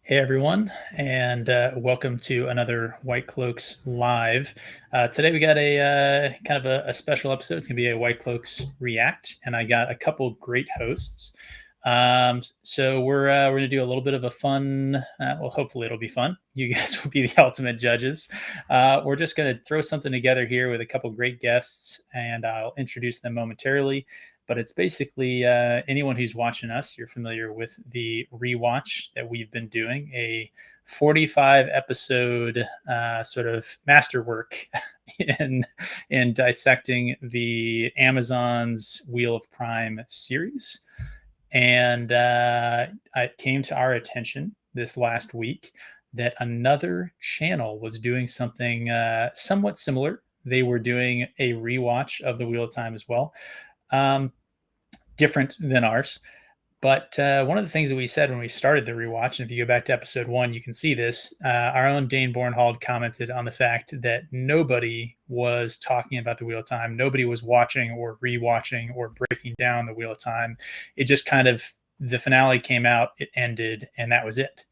Hey everyone, and welcome to another Whitecloaks live. Today we got a kind of a special episode. It's going to be a Whitecloaks react, and I got a couple great hosts. So we're going to do a little bit of a fun. Well, hopefully it'll be fun. You guys will be the ultimate judges. We're just going to throw something together here with a couple great guests, and I'll introduce them momentarily. But it's basically anyone who's watching us, you're familiar with the ReWOTch that we've been doing, a 45 episode sort of masterwork in dissecting the Amazon's Wheel of Crime series. And it came to our attention this last week that another channel was doing something somewhat similar. They were doing a rewatch of the Wheel of Time as well. Different than ours. But one of the things that we said when we started the rewatch, and if you go back to episode 1, you can see this. Our own Dane Bornhold commented on the fact that nobody was talking about the Wheel of Time. Nobody was watching or rewatching or breaking down the Wheel of Time. It just kind of, the finale came out, it ended, and that was it.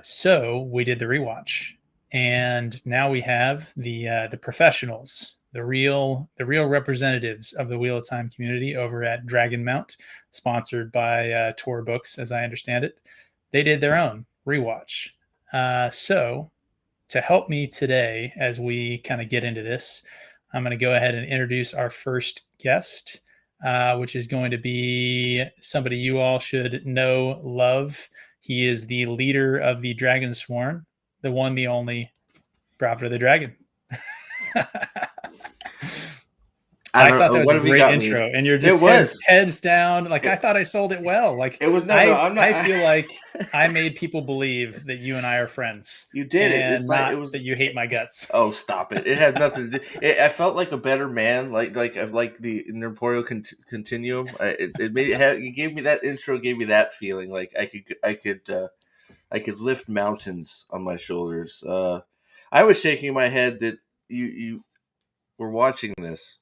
So we did the rewatch. And now we have the professionals, the real representatives of the Wheel of Time community over at Dragonmount, sponsored by Tor Books, as I understand it. They did their own rewatch. So to help me today as we kind of get into this, I'm going to go ahead and introduce our first guest, which is going to be somebody you all should know, love. He is the leader of the Dragon Sworn, the one, the only, Bravo the Dragon. I thought that was a great intro, and you're just heads down. Like, I thought I sold it well. Like, it was I feel like I made people believe that you and I are friends. You did it. It's not it was that you hate my guts. Oh, stop it! It has nothing to do. I felt like a better man, like the Incorporeal Continuum. It made it gave me that intro, gave me that feeling like I could lift mountains on my shoulders. I was shaking my head that you were watching this.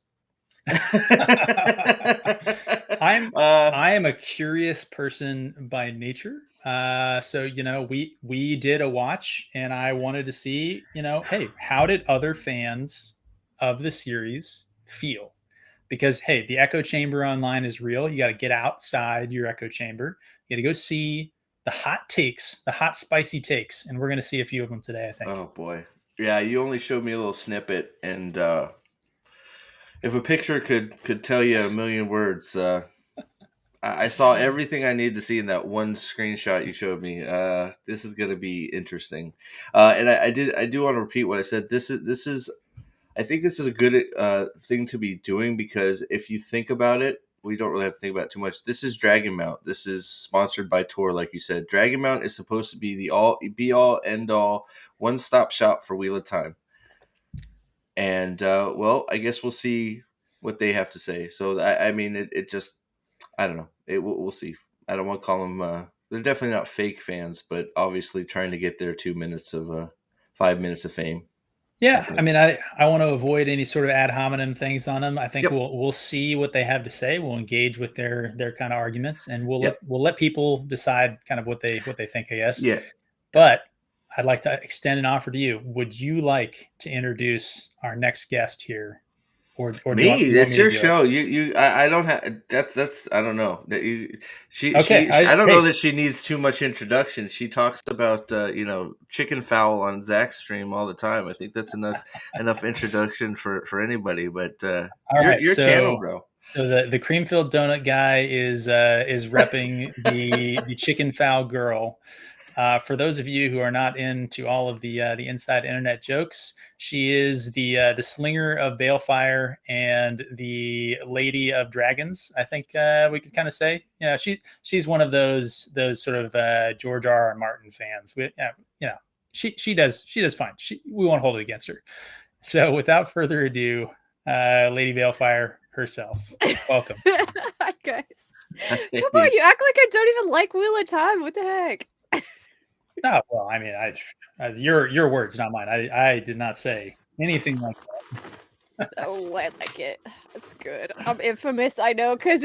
I am a curious person by nature. So, we did a watch, and I wanted to see, hey, how did other fans of the series feel? Because, hey, the echo chamber online is real. You got to get outside your echo chamber. You got to go see the hot takes, the hot spicy takes, and we're going to see a few of them today, I think. Oh boy. Yeah, you only showed me a little snippet, and if a picture could tell you a million words, I saw everything I needed to see in that one screenshot you showed me. This is going to be interesting, and I do want to repeat what I said. This is I think this is a good thing to be doing, because if you think about it, we don't really have to think about it too much. This is Dragonmount. This is sponsored by Tor, like you said. Dragonmount is supposed to be the be all end all one stop shop for Wheel of Time. And, well, I guess we'll see what they have to say. So, I mean, it just, I don't know. We'll see. I don't want to call them, they're definitely not fake fans, but obviously trying to get their 5 minutes of fame. Yeah, I mean, I want to avoid any sort of ad hominem things on them. I think we'll see what they have to say. We'll engage with their kind of arguments, and we'll let people decide kind of what they think, I guess. Yeah. But I'd like to extend an offer to you. Would you like to introduce our next guest here? Or me? That's your show. I don't have. That's. I don't know that you. I don't know that she needs too much introduction. She talks about chicken fowl on Zach's stream all the time. I think that's enough introduction for anybody. But your channel, bro. So the cream-filled donut guy is repping the chicken fowl girl. For those of you who are not into all of the inside internet jokes, she is the slinger of balefire and the lady of dragons. I think we could kind of say, she's one of those sort of George R.R. Martin fans. She does fine. We won't hold it against her. So without further ado, Lady Balefire herself. Welcome. Hi guys. Come on, you act like I don't even like Wheel of Time. What the heck? No, well, I mean, your words, not mine. I did not say anything like that. Oh, I like it. It's good. I'm infamous, I know, because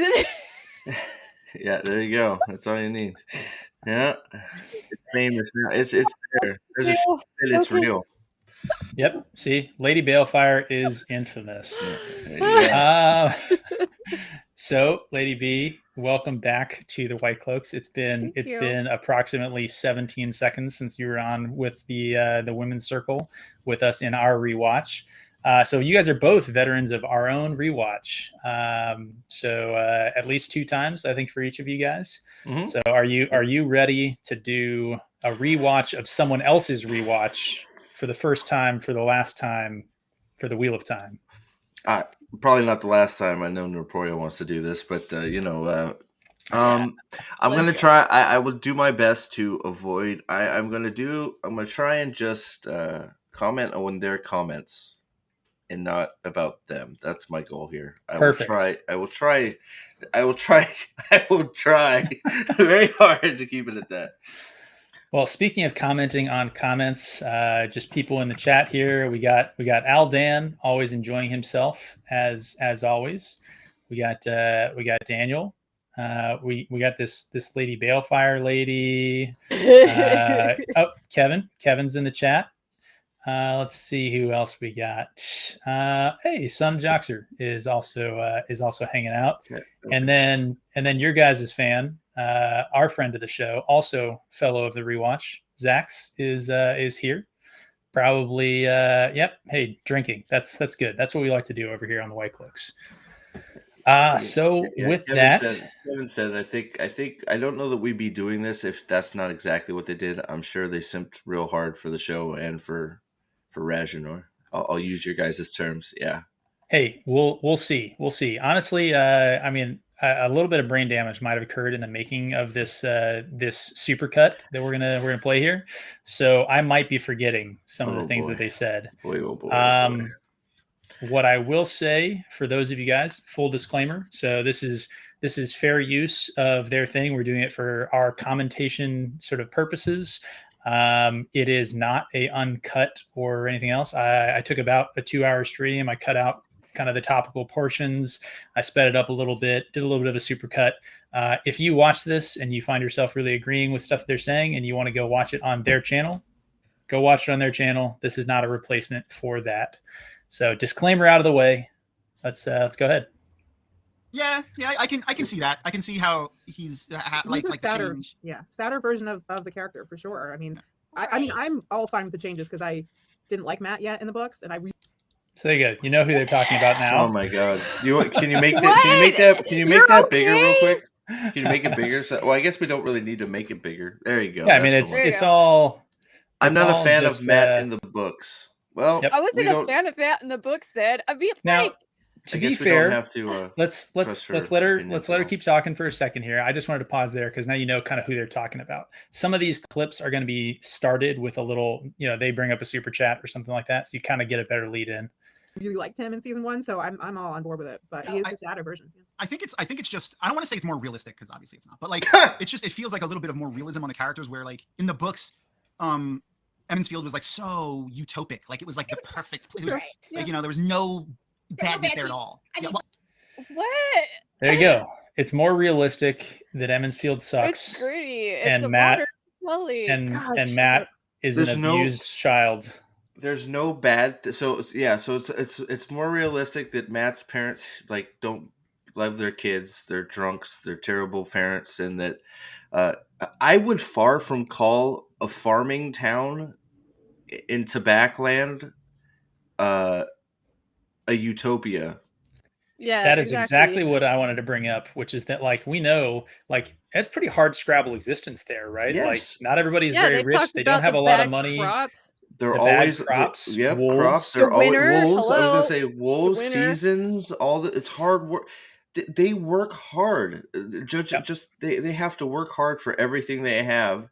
Yeah, there you go. That's all you need. Yeah, it's famous now. It's there. There's a Ew. it's Okay. real. Yep. See, Lady Balefire is infamous. Yeah. So, Lady B, welcome back to the Whitecloaks. It's Thank you. been approximately 17 seconds since you were on with the Women's Circle with us in our ReWOTch. So you guys are both veterans of our own ReWOTch. So at least 2 times, I think, for each of you guys. Mhm. So are you ready to do a ReWOTch of someone else's ReWOTch for the first time, for the last time, for the Wheel of Time? Probably not the last time. I know Norporio wants to do this, but I'm gonna try. I will do my best to avoid. I'm gonna try and just comment on their comments and not about them. That's my goal here. Perfect. I will try very hard to keep it at that. Well, speaking of commenting on comments, just people in the chat here. We got Al Dan, always enjoying himself as always. We got Daniel. We got this Lady Balefire lady. Kevin's in the chat. Let's see who else we got. Hey, Sun Joxer is also hanging out, Okay. and then your guys' fan, our friend of the show, also fellow of the ReWOTch, Zax is here. Probably, yep. Hey, drinking. That's good. That's what we like to do over here on the Whitecloaks. So with Kevin said, I think I don't know that we'd be doing this if that's not exactly what they did. I'm sure they simped real hard for the show and for Rajanor. I'll use your guys' terms. Yeah. Hey, we'll see. Honestly, I mean, a little bit of brain damage might have occurred in the making of this this supercut that we're gonna play here. So I might be forgetting some of the things that they said. Boy. What I will say for those of you guys, full disclaimer. So this is fair use of their thing. We're doing it for our commentation sort of purposes. It is not a uncut or anything else. I took about a 2-hour stream. I cut out kind of the topical portions. I sped it up a little bit, did a little bit of a supercut. If you watch this and you find yourself really agreeing with stuff they're saying and you want to go watch it on their channel, go watch it on their channel. This is not a replacement for that. So disclaimer out of the way. Let's go ahead. Yeah, I can see that. I can see how he's like a sadder, the change. sadder version of the character for sure. I mean, I mean, I'm all fine with the changes because I didn't like Matt yet in the books, and so there you go. You know who they're talking about now. Oh my god! Can you make that? Can you make that bigger real quick? Can you make it bigger? Well, I guess we don't really need to make it bigger. There you go. Yeah, I mean it's all. I'm not a fan of Matt in the books. Well, I wasn't a fan of Matt in the books then. I mean, now, to be fair, have to, let's let her keep talking for a second here. I just wanted to pause there because now you know kind of who they're talking about. Some of these clips are going to be started with a little, they bring up a super chat or something like that, so you kind of get a better lead in. Really liked him in season 1, so I'm all on board with it. But he is the sadder version. I think it's just, I don't want to say it's more realistic because obviously it's not, but like it feels like a little bit of more realism on the characters where like in the books, Emmons Field was like so utopic, like it was like the perfect place. Like there was no badness there at all. What? There you go. It's more realistic that Emmons Field sucks. It's gritty. It's and Matt and Matt is an abused child. There's no bad. So it's more realistic that Matt's parents like don't love their kids. They're drunks. They're terrible parents, and that I would far from call a farming town in Tabakland a utopia. Yeah, that is exactly what I wanted to bring up, which is that like we know like it's pretty hard scrabble existence there, right? Yes. Like not everybody's very rich. They don't have a lot of money. Crops. They're always crops. Wolves. Crops. They're always wolves. Hello. I was gonna say wolves. Seasons. It's hard work. They work hard. They have to work hard for everything they have.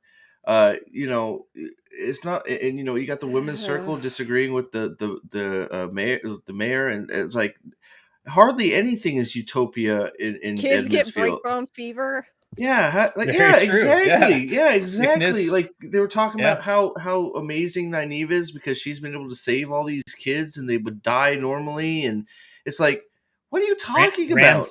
It's not, and you got the women's circle disagreeing with the mayor, and it's like hardly anything is utopia in kids get Edmondsfield. breakbone fever. Yeah, exactly. Yeah, exactly. Sickness. Like they were talking about how amazing Nynaeve is because she's been able to save all these kids and they would die normally, and it's like, what are you talking about?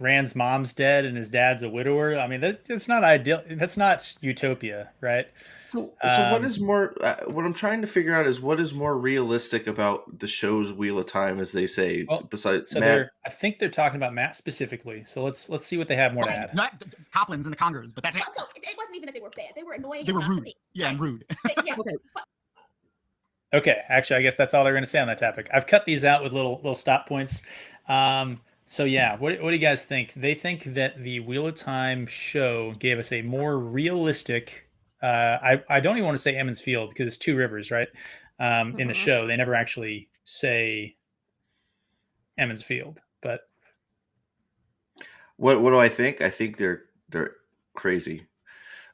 Rand's mom's dead and his dad's a widower. I mean, that's not ideal. That's not utopia, right? So what is more? What I'm trying to figure out is what is more realistic about the show's Wheel of Time, as they say. Well, Besides so Matt, I think they're talking about Matt specifically. So let's see what they have more to add. Not Coplins and the Congers, but that's it. So it wasn't even that they were bad. They were annoying. They were and rude. gossipy. Yeah, and rude. Yeah. Okay. Okay, actually, I guess that's all they're going to say on that topic. I've cut these out with little stop points. So yeah, what do you guys think? They think that the Wheel of Time show gave us a more realistic. I don't even want to say Emmons Field because it's two rivers, right? In the show, they never actually say Emmons Field, but what do I think? I think they're crazy.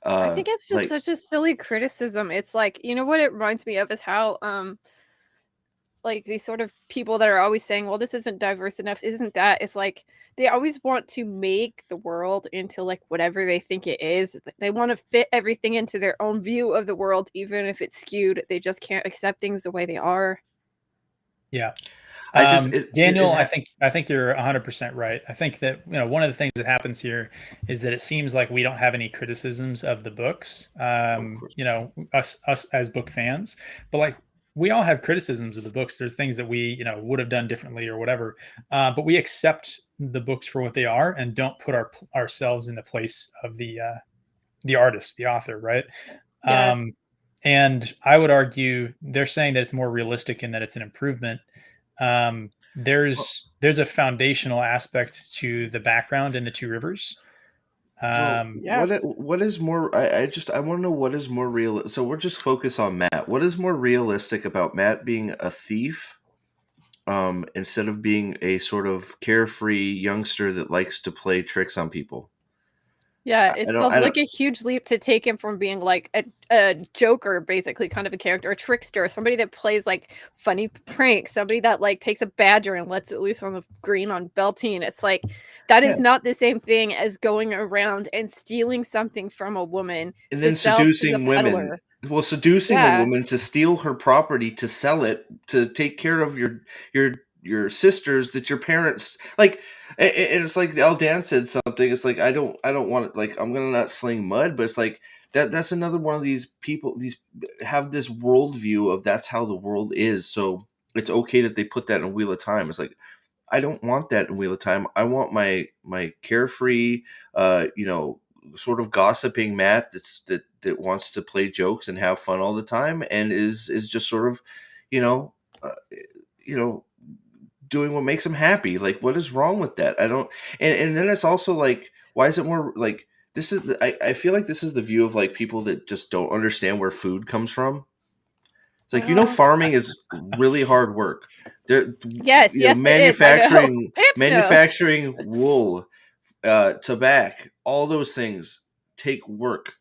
I think it's just such a silly criticism. It's like, you know what it reminds me of is how like these sort of people that are always saying, well, this isn't diverse enough, isn't that? It's like they always want to make the world into like whatever they think it is. They want to fit everything into their own view of the world, even if it's skewed. They just can't accept things the way they are. Yeah. Daniel, I think you're 100% right. I think that one of the things that happens here is that it seems like we don't have any criticisms of the books. Us as book fans, but like we all have criticisms of the books. There's things that we would have done differently or whatever, but we accept the books for what they are and don't put ourselves in the place of the artist, the author, right? Yeah. And I would argue they're saying that it's more realistic and that it's an improvement. There's a foundational aspect to the background in the two rivers. What is more? I want to know what is more real. So we're just focused on Matt. What is more realistic about Matt being a thief, instead of being a sort of carefree youngster that likes to play tricks on people? Yeah, it's like a huge leap to take him from being like a joker, basically, kind of a character, a trickster, somebody that plays like funny pranks, somebody that like takes a badger and lets it loose on the green on Beltane. It's like that is not the same thing as going around and stealing something from a woman and then seducing women. Well, seducing a woman to steal her property, to sell it, to take care of your sisters that your parents like. And it's like Aldan said something. It's like I don't want it. Like I'm gonna not sling mud, but it's like that's another one of these people. These have this worldview of that's how the world is. So it's okay that they put that in Wheel of Time. It's like I don't want that in Wheel of Time. I want my carefree, sort of gossiping Matt that wants to play jokes and have fun all the time and is just sort of, doing what makes him happy. Like, what is wrong with that? I don't. And then it's also like, why is it more like this is? I feel like this is the view of like people that just don't understand where food comes from. It's like farming is really hard work. Yes, manufacturing wool, tobacco, all those things take work,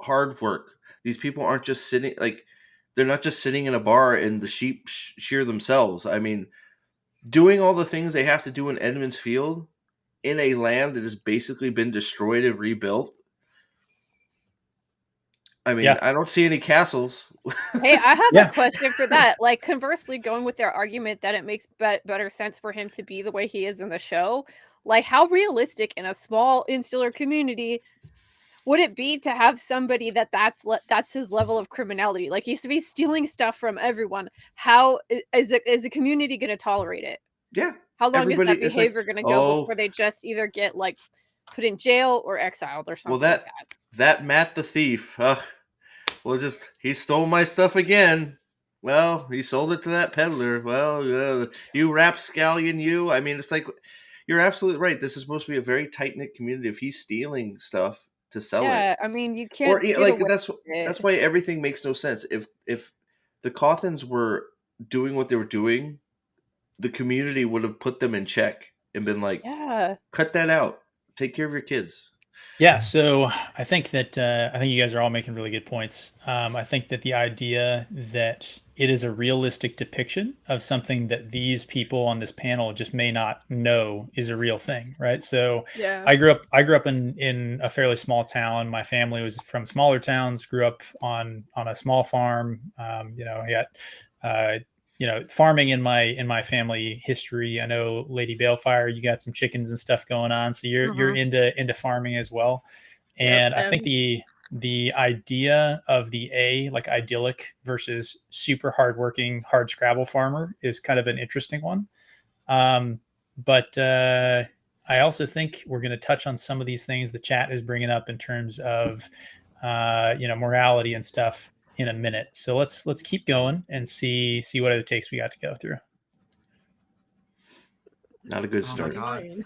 hard work. These people aren't just sitting they're not just sitting in a bar and the sheep shear themselves. I mean, doing all the things they have to do in Edmonds Field in a land that has basically been destroyed and rebuilt. I mean, I don't see any castles. Hey, I have a question for that. Like, conversely, going with their argument that it makes better sense for him to be the way he is in the show, like, how realistic in a small insular community would it be to have somebody that's his level of criminality? Like, he's to be stealing stuff from everyone. How is the community going to tolerate it? Yeah. How long is that behavior going to go before they just either get like put in jail or exiled or something? Well, like that Matt the thief. He stole my stuff again. Well, he sold it to that peddler. Well, you rapscallion, you. I mean, it's like you're absolutely right. This is supposed to be a very tight knit community. If he's stealing stuff to sell it, yeah, I mean, you can't. That's why everything makes no sense. If the Cothans were doing what they were doing, the community would have put them in check and been like, cut that out. Take care of your kids. Yeah, so I think that you guys are all making really good points. I think that the idea that it is a realistic depiction of something that these people on this panel just may not know is a real thing, right? So I grew up in a fairly small town. My family was from smaller towns. Grew up on a small farm. I got farming in my family history. I know Lady Balefire, you got some chickens and stuff going on, so you're into farming as well. And I think the idea of the like idyllic versus super hardworking, hard scrabble farmer is kind of an interesting one. But I also think we're going to touch on some of these things the chat is bringing up in terms of morality and stuff in a minute. So let's keep going and see what other takes we got to go through. Not a good start. Oh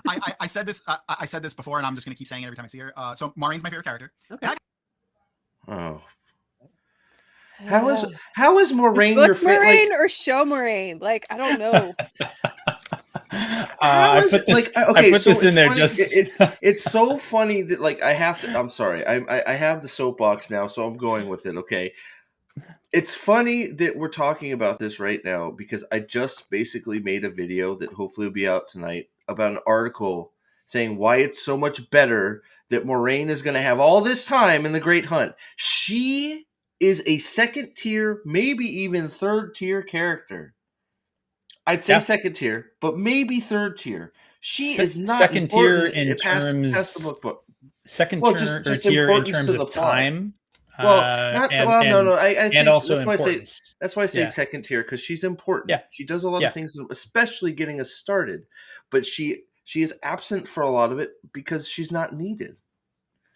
my God. I said this. I said this before, and I'm just gonna keep saying it every time I see her. So Maureen's my favorite character. Okay. Oh. How is Moraine your favorite? Moraine or show Moraine? Like, I don't know. I put this in there funny. just. It's so funny that like I have to. I'm sorry. I have the soapbox now, so I'm going with it. Okay. It's funny that we're talking about this right now because I just basically made a video that hopefully will be out tonight about an article saying why it's so much better that Moraine is going to have all this time in the Great Hunt. She is a second tier, maybe even third tier character. I'd say second tier, but maybe third tier. She is not second tier in past terms. the book. Second tier in terms of time. Well, no. I say, and also that's why I say second tier because she's important. Yeah. She does a lot of things, especially getting us started. But she is absent for a lot of it because she's not needed.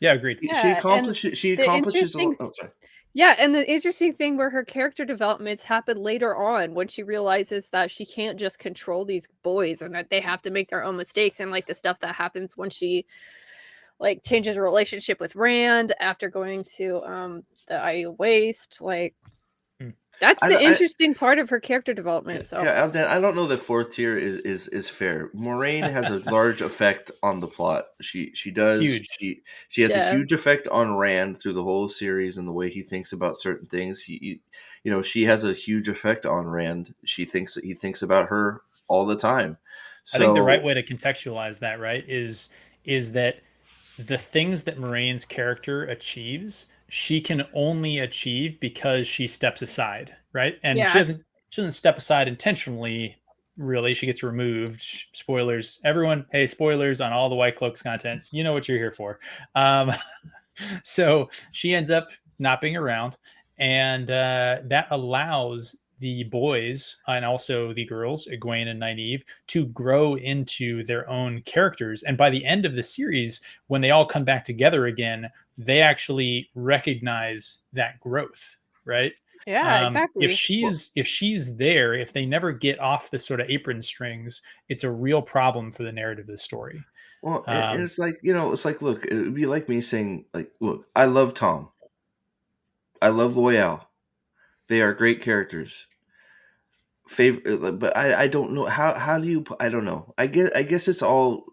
Yeah, agreed. Yeah, she accomplishes a lot. Oh, sorry. Yeah, and the interesting thing where her character developments happen later on when she realizes that she can't just control these boys and that they have to make their own mistakes, and like the stuff that happens when she like changes her relationship with Rand after going to the Iowa Waste. Like that's the interesting part of her character development. So yeah, I don't know that fourth tier is fair. Moraine has a large effect on the plot. She does. Huge. She has a huge effect on Rand through the whole series and the way he thinks about certain things. She has a huge effect on Rand. He thinks about her all the time. So, I think the right way to contextualize that, right, is that the things that Moraine's character achieves, she can only achieve because she steps aside, right? And she doesn't step aside intentionally, really. She gets removed. Spoilers, everyone. Hey, spoilers on all the Whitecloaks content. You know what you're here for. So she ends up not being around, and that allows the boys and also the girls, Egwene and Nynaeve, to grow into their own characters. And by the end of the series, when they all come back together again, they actually recognize that growth, right? Yeah, exactly. If she's there, if they never get off the sort of apron strings, it's a real problem for the narrative of the story. Well, it's like, look, it would be like me saying, like, look, I love Tom. I love Loyal. They are great characters. Favorite, but I don't know how do you. I don't know. I guess it's all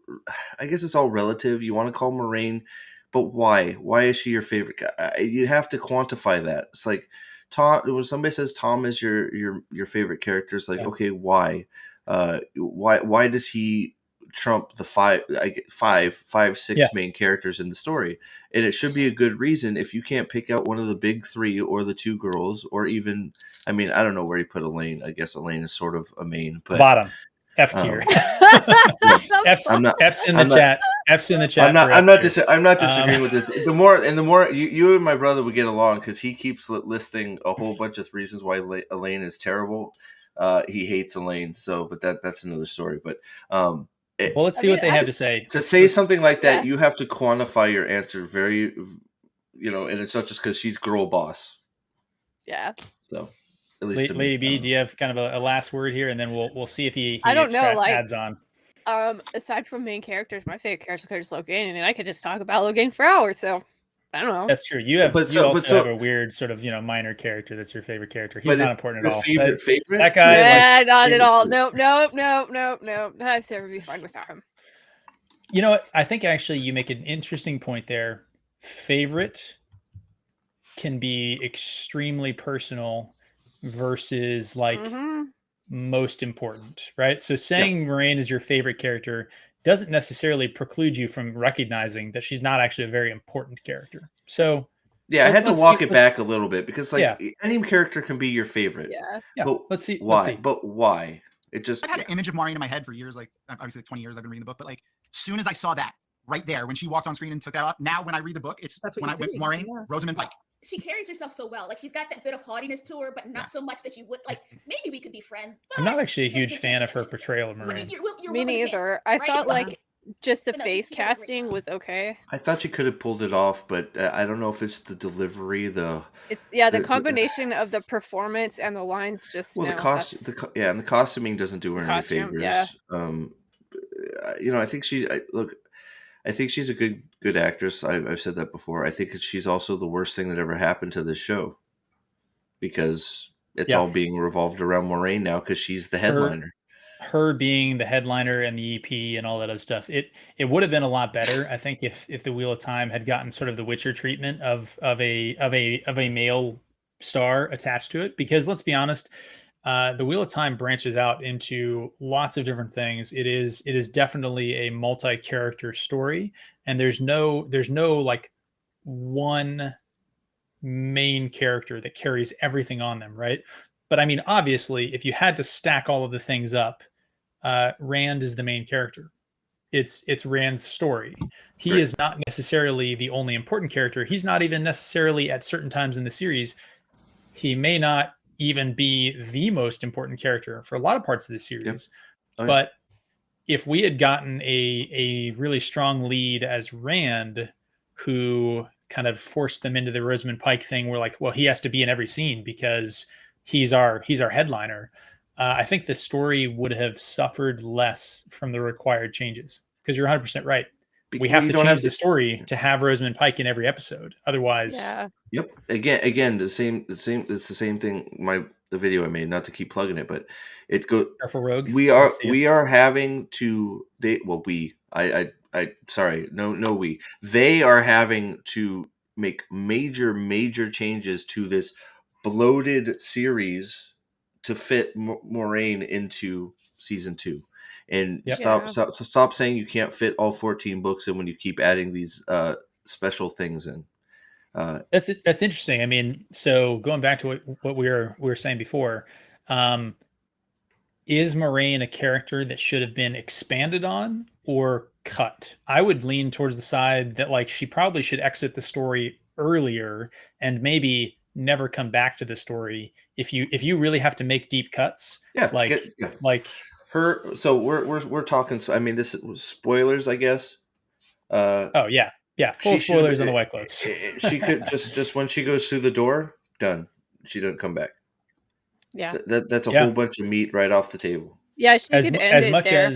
relative. You want to call Moraine, but why? Why is she your favorite guy? You have to quantify that. It's like Tom. When somebody says Tom is your favorite character, it's like okay, why? Why does he trump the five, six main characters in the story? And it should be a good reason. If you can't pick out one of the big three or the two girls, or even, I mean, I don't know where you put Elaine. I guess Elaine is sort of a main, but bottom F tier. F's in the chat. F's in the chat. I'm not disagreeing with this. The more you and my brother would get along because he keeps listing a whole bunch of reasons why Elaine is terrible. He hates Elaine. So, but that's another story. But well, let's see what they have to say. To say something like that, you have to quantify your answer very, and it's not just because she's girl boss. Yeah. So, at least Lady B, do you have kind of a last word here, and then we'll see if he I don't know, like, adds on. Aside from main characters, my favorite character is Logain, and I could just talk about Logain for hours. So I don't know. That's true. You have also have a weird sort of minor character that's your favorite character. He's not important at all. Favorite? That guy, yeah, not at all. Nope. I'd never be fine without him. You know what? I think actually you make an interesting point there. Favorite can be extremely personal versus most important, right? So saying Moraine is your favorite character doesn't necessarily preclude you from recognizing that she's not actually a very important character. So Yeah, I had to let's walk see- it let's- back a little bit because like Yeah. any character can be your favorite. Yeah. Yeah, But let's see. why? Let's see. But why? It just I've had an image of Maureen in my head for years, like obviously 20 years I've been reading the book, but like as soon as I saw that right there when she walked on screen and took that off, now when I read the book, it's That's what when you I went see, Maureen, yeah. Rosamund Pike. She carries herself so well. Like she's got that bit of haughtiness to her, but not so much that you would like. Maybe we could be friends. But I'm not actually a there's huge just fan of her tensions. portrayal of But Marine. you're Me willing to chance, neither. I right? thought like just the But no, face she does a great casting job. was okay. I thought she could have pulled it off, but I don't know if it's the delivery, the The combination of the performance and the lines just well, no. the cost, and the costuming doesn't do her any Costume, favors. yeah. I think I think she's a good actress. I've said that before. I think she's also the worst thing that ever happened to this show because it's all being revolved around Moraine now because she's the headliner. Her being the headliner and the EP and all that other stuff, it would have been a lot better, I think, if the Wheel of Time had gotten sort of the Witcher treatment of a male star attached to it. Because let's be honest, the Wheel of Time branches out into lots of different things. It is definitely a multi-character story, and there's no like one main character that carries everything on them, right? But I mean, obviously, if you had to stack all of the things up, Rand is the main character. It's Rand's story. He is not necessarily the only important character. He's not even necessarily at certain times in the series. He may not even be the most important character for a lot of parts of the series. But if we had gotten a really strong lead as Rand, who kind of forced them into the Rosamund Pike thing, where like, well, he has to be in every scene because he's our headliner. I think the story would have suffered less from the required changes because you're 100% right. We have to change the story to have Rosamund Pike in every episode. Otherwise, Yep. Again, the same. It's the same thing. The video I made, not to keep plugging it, but it go. Careful, Rogue. We are having to. Sorry. No. They are having to make major changes to this bloated series to fit Moraine into season 2, and stop saying you can't fit all 14 books in when you keep adding these special things in. That's interesting. I mean, so going back to what we were saying before, is Moraine a character that should have been expanded on or cut? I would lean towards the side that like she probably should exit the story earlier and maybe never come back to the story if you really have to make deep cuts. Like her. So we're talking. So I mean, this is spoilers, I guess. Full spoilers on the Whitecloaks. She could just when she goes through the door, done. She doesn't come back. Yeah, that's a whole bunch of meat right off the table. Yeah, she could end it there.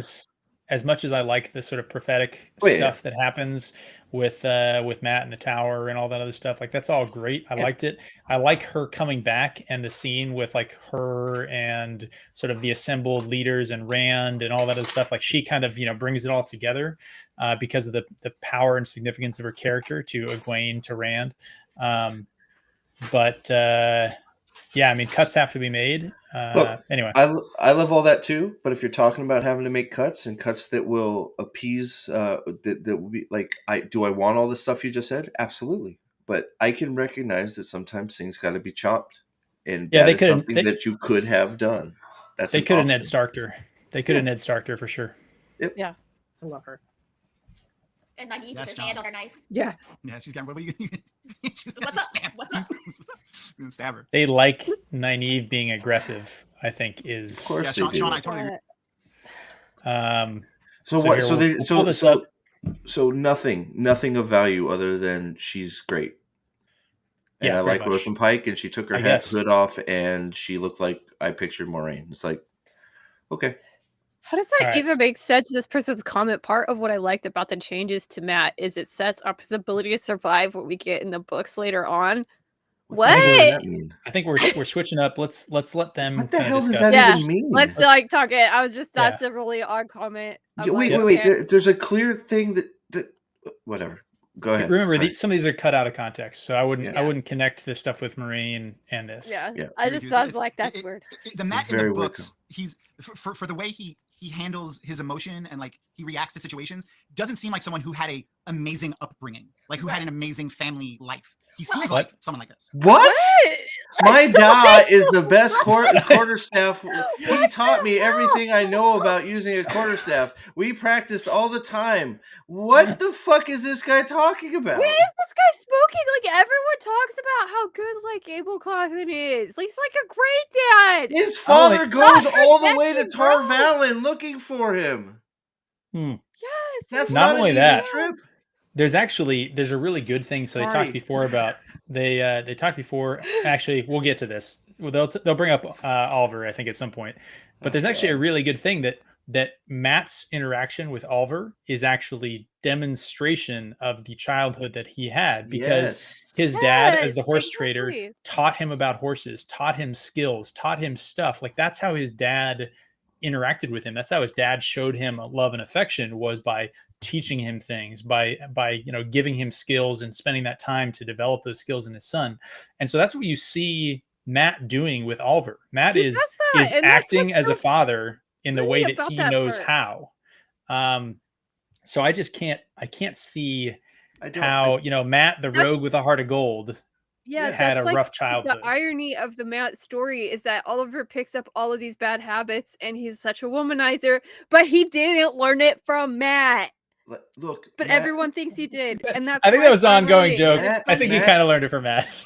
As much as I like the sort of prophetic stuff that happens with Matt in the tower and all that other stuff, like that's all great. I liked it. I like her coming back and the scene with like her and sort of the assembled leaders and Rand and all that other stuff. Like she kind of brings it all together because of the power and significance of her character to Egwene to Rand. Yeah, I mean, cuts have to be made. Look, anyway, I love all that too. But if you're talking about having to make cuts and cuts that will appease, that will be like, I want all the stuff you just said? Absolutely. But I can recognize that sometimes things got to be chopped, and that is something that you could have done. They could have Ned Starked her. They could have Ned Starked her for sure. Yep. Yeah, I love her. And Nynaeve with her hand on her knife. Yeah. Yeah, she's got. What are you? What's up? What's up? Gonna stab her. They like Nynaeve being aggressive. I think is. Of course they do. Sean, I totally agree. So what? So nothing of value other than she's great. And I like Rosamund Pike, and she took her hood off, and she looked like I pictured Moraine. It's like, okay. How does that even make sense? This person's comment. Part of what I liked about the changes to Matt is it sets up his ability to survive what we get in the books later on. What? I think we're switching up. Let's let them. What the hell does that even mean? Let's like talk it. I was just that's a really odd comment. Wait. There's a clear thing that whatever. Go ahead. Remember, some of these are cut out of context, so I wouldn't connect the stuff with Marine and this. Yeah. I just thought like that's weird. The Matt in the books, he's for the way he he handles his emotion and like he reacts to situations doesn't seem like someone who had a amazing upbringing, like who had an amazing family life. He seems like someone like this. What? My dad is the best quarterstaff. He taught me everything I know about using a quarterstaff. We practiced all the time. What the fuck is this guy talking about? Why is this guy smoking? Like, everyone talks about how good, like, Abel Cawthon is. He's like a great dad. His father goes all the way to respected, bro. Tarvalin looking for him. Yes. That's Not not only an that. easy trip. There's a really good thing. So they talked before about they talked before. Actually, we'll get to this. Well, they'll bring up Oliver, I think, at some point. But there's actually a really good thing that Matt's interaction with Oliver is actually demonstration of the childhood that he had, because his dad, as the horse trader, taught him about horses, taught him skills, taught him stuff. Like, that's how his dad interacted with him. That's how his dad showed him love and affection, was by teaching him things, by giving him skills and spending that time to develop those skills in his son. And so that's what you see Matt doing with Oliver. Matt is acting as a father in the way that he knows how. So I can't see how Matt, the rogue with a heart of gold, had a rough childhood. The irony of the Matt story is that Oliver picks up all of these bad habits and he's such a womanizer, but he didn't learn it from Matt. Look, but Matt, everyone thinks he did, and that's I think that was an ongoing joke. I think he kind of learned it from Matt.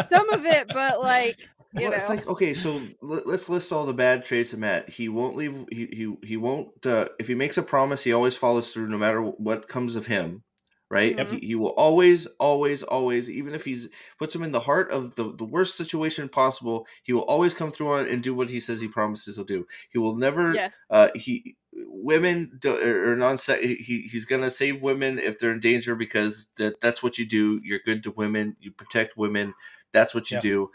Some of it, but like, it's like, okay, so let's list all the bad traits of Matt. He won't leave. He won't. If he makes a promise, he always follows through, no matter what comes of him. Right? Mm-hmm. He will always, even if he puts him in the heart of the worst situation possible, he will always come through on and do what he says he promises he'll do. He will never. Yes. Women are he's gonna save women if they're in danger, because that's what you do. You're good to women. You protect women. That's what you do.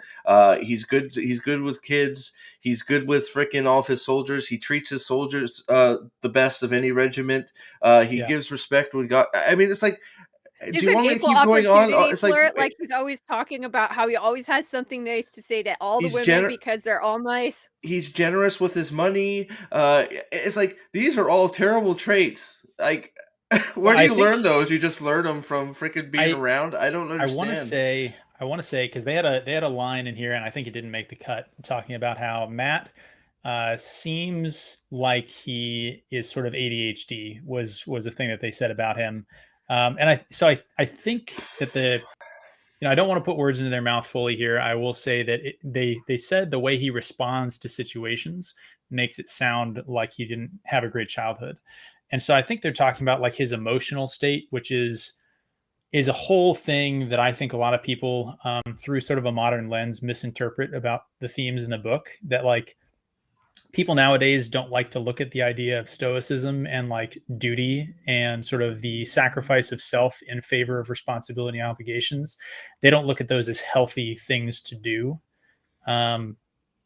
He's good. He's good with kids. He's good with freaking all of his soldiers. He treats his soldiers the best of any regiment. He gives respect when God. I mean, it's like, do you want me to keep going on? It's like he's always talking about how he always has something nice to say to all the women because they're all nice. He's generous with his money. It's like, these are all terrible traits. Like, where do you learn those? You just learn them from freaking being around. I don't understand. I want to say because they had a line in here, and I think it didn't make the cut, talking about how Matt seems like he is sort of ADHD was a thing that they said about him. And I think that I don't want to put words into their mouth fully here. I will say that they said the way he responds to situations makes it sound like he didn't have a great childhood. And so I think they're talking about like his emotional state, which is a whole thing that I think a lot of people through sort of a modern lens misinterpret about the themes in the book, that like people nowadays don't like to look at the idea of stoicism and like duty and sort of the sacrifice of self in favor of responsibility and obligations. They don't look at those as healthy things to do.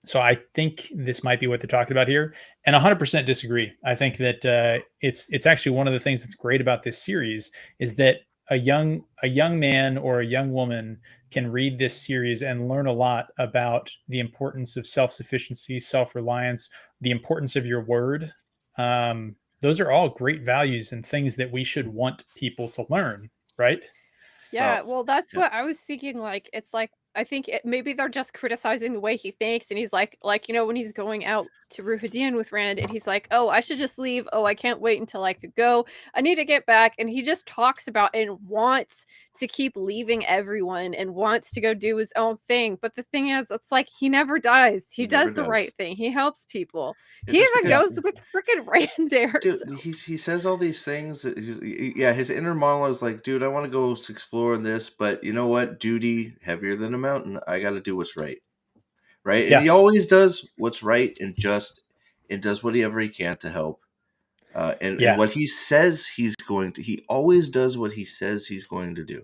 So I think this might be what they're talking about here, and 100% disagree. I think that it's actually one of the things that's great about this series is that a young man or a young woman can read this series and learn a lot about the importance of self-sufficiency, self-reliance, the importance of your word. Those are all great values and things that we should want people to learn, right? Yeah, well, that's what I was thinking. Like, it's like, I think maybe they're just criticizing the way he thinks, and he's like, when he's going out to Rufadian with Rand, and he's like, oh, I should just leave. Oh, I can't wait until I could go. I need to get back. And he just talks about and wants to keep leaving everyone and wants to go do his own thing. But the thing is, it's like he never does. He does the right thing. He helps people. He even goes with freaking Rand there. Dude, he says all these things. His inner monologue is like, dude, I want to go explore this, but you know what? Duty heavier than a mountain. I got to do what's right. Right? And he always does what's right and just, and does whatever he can to help. And what he says he's going to, he always does what he says he's going to do.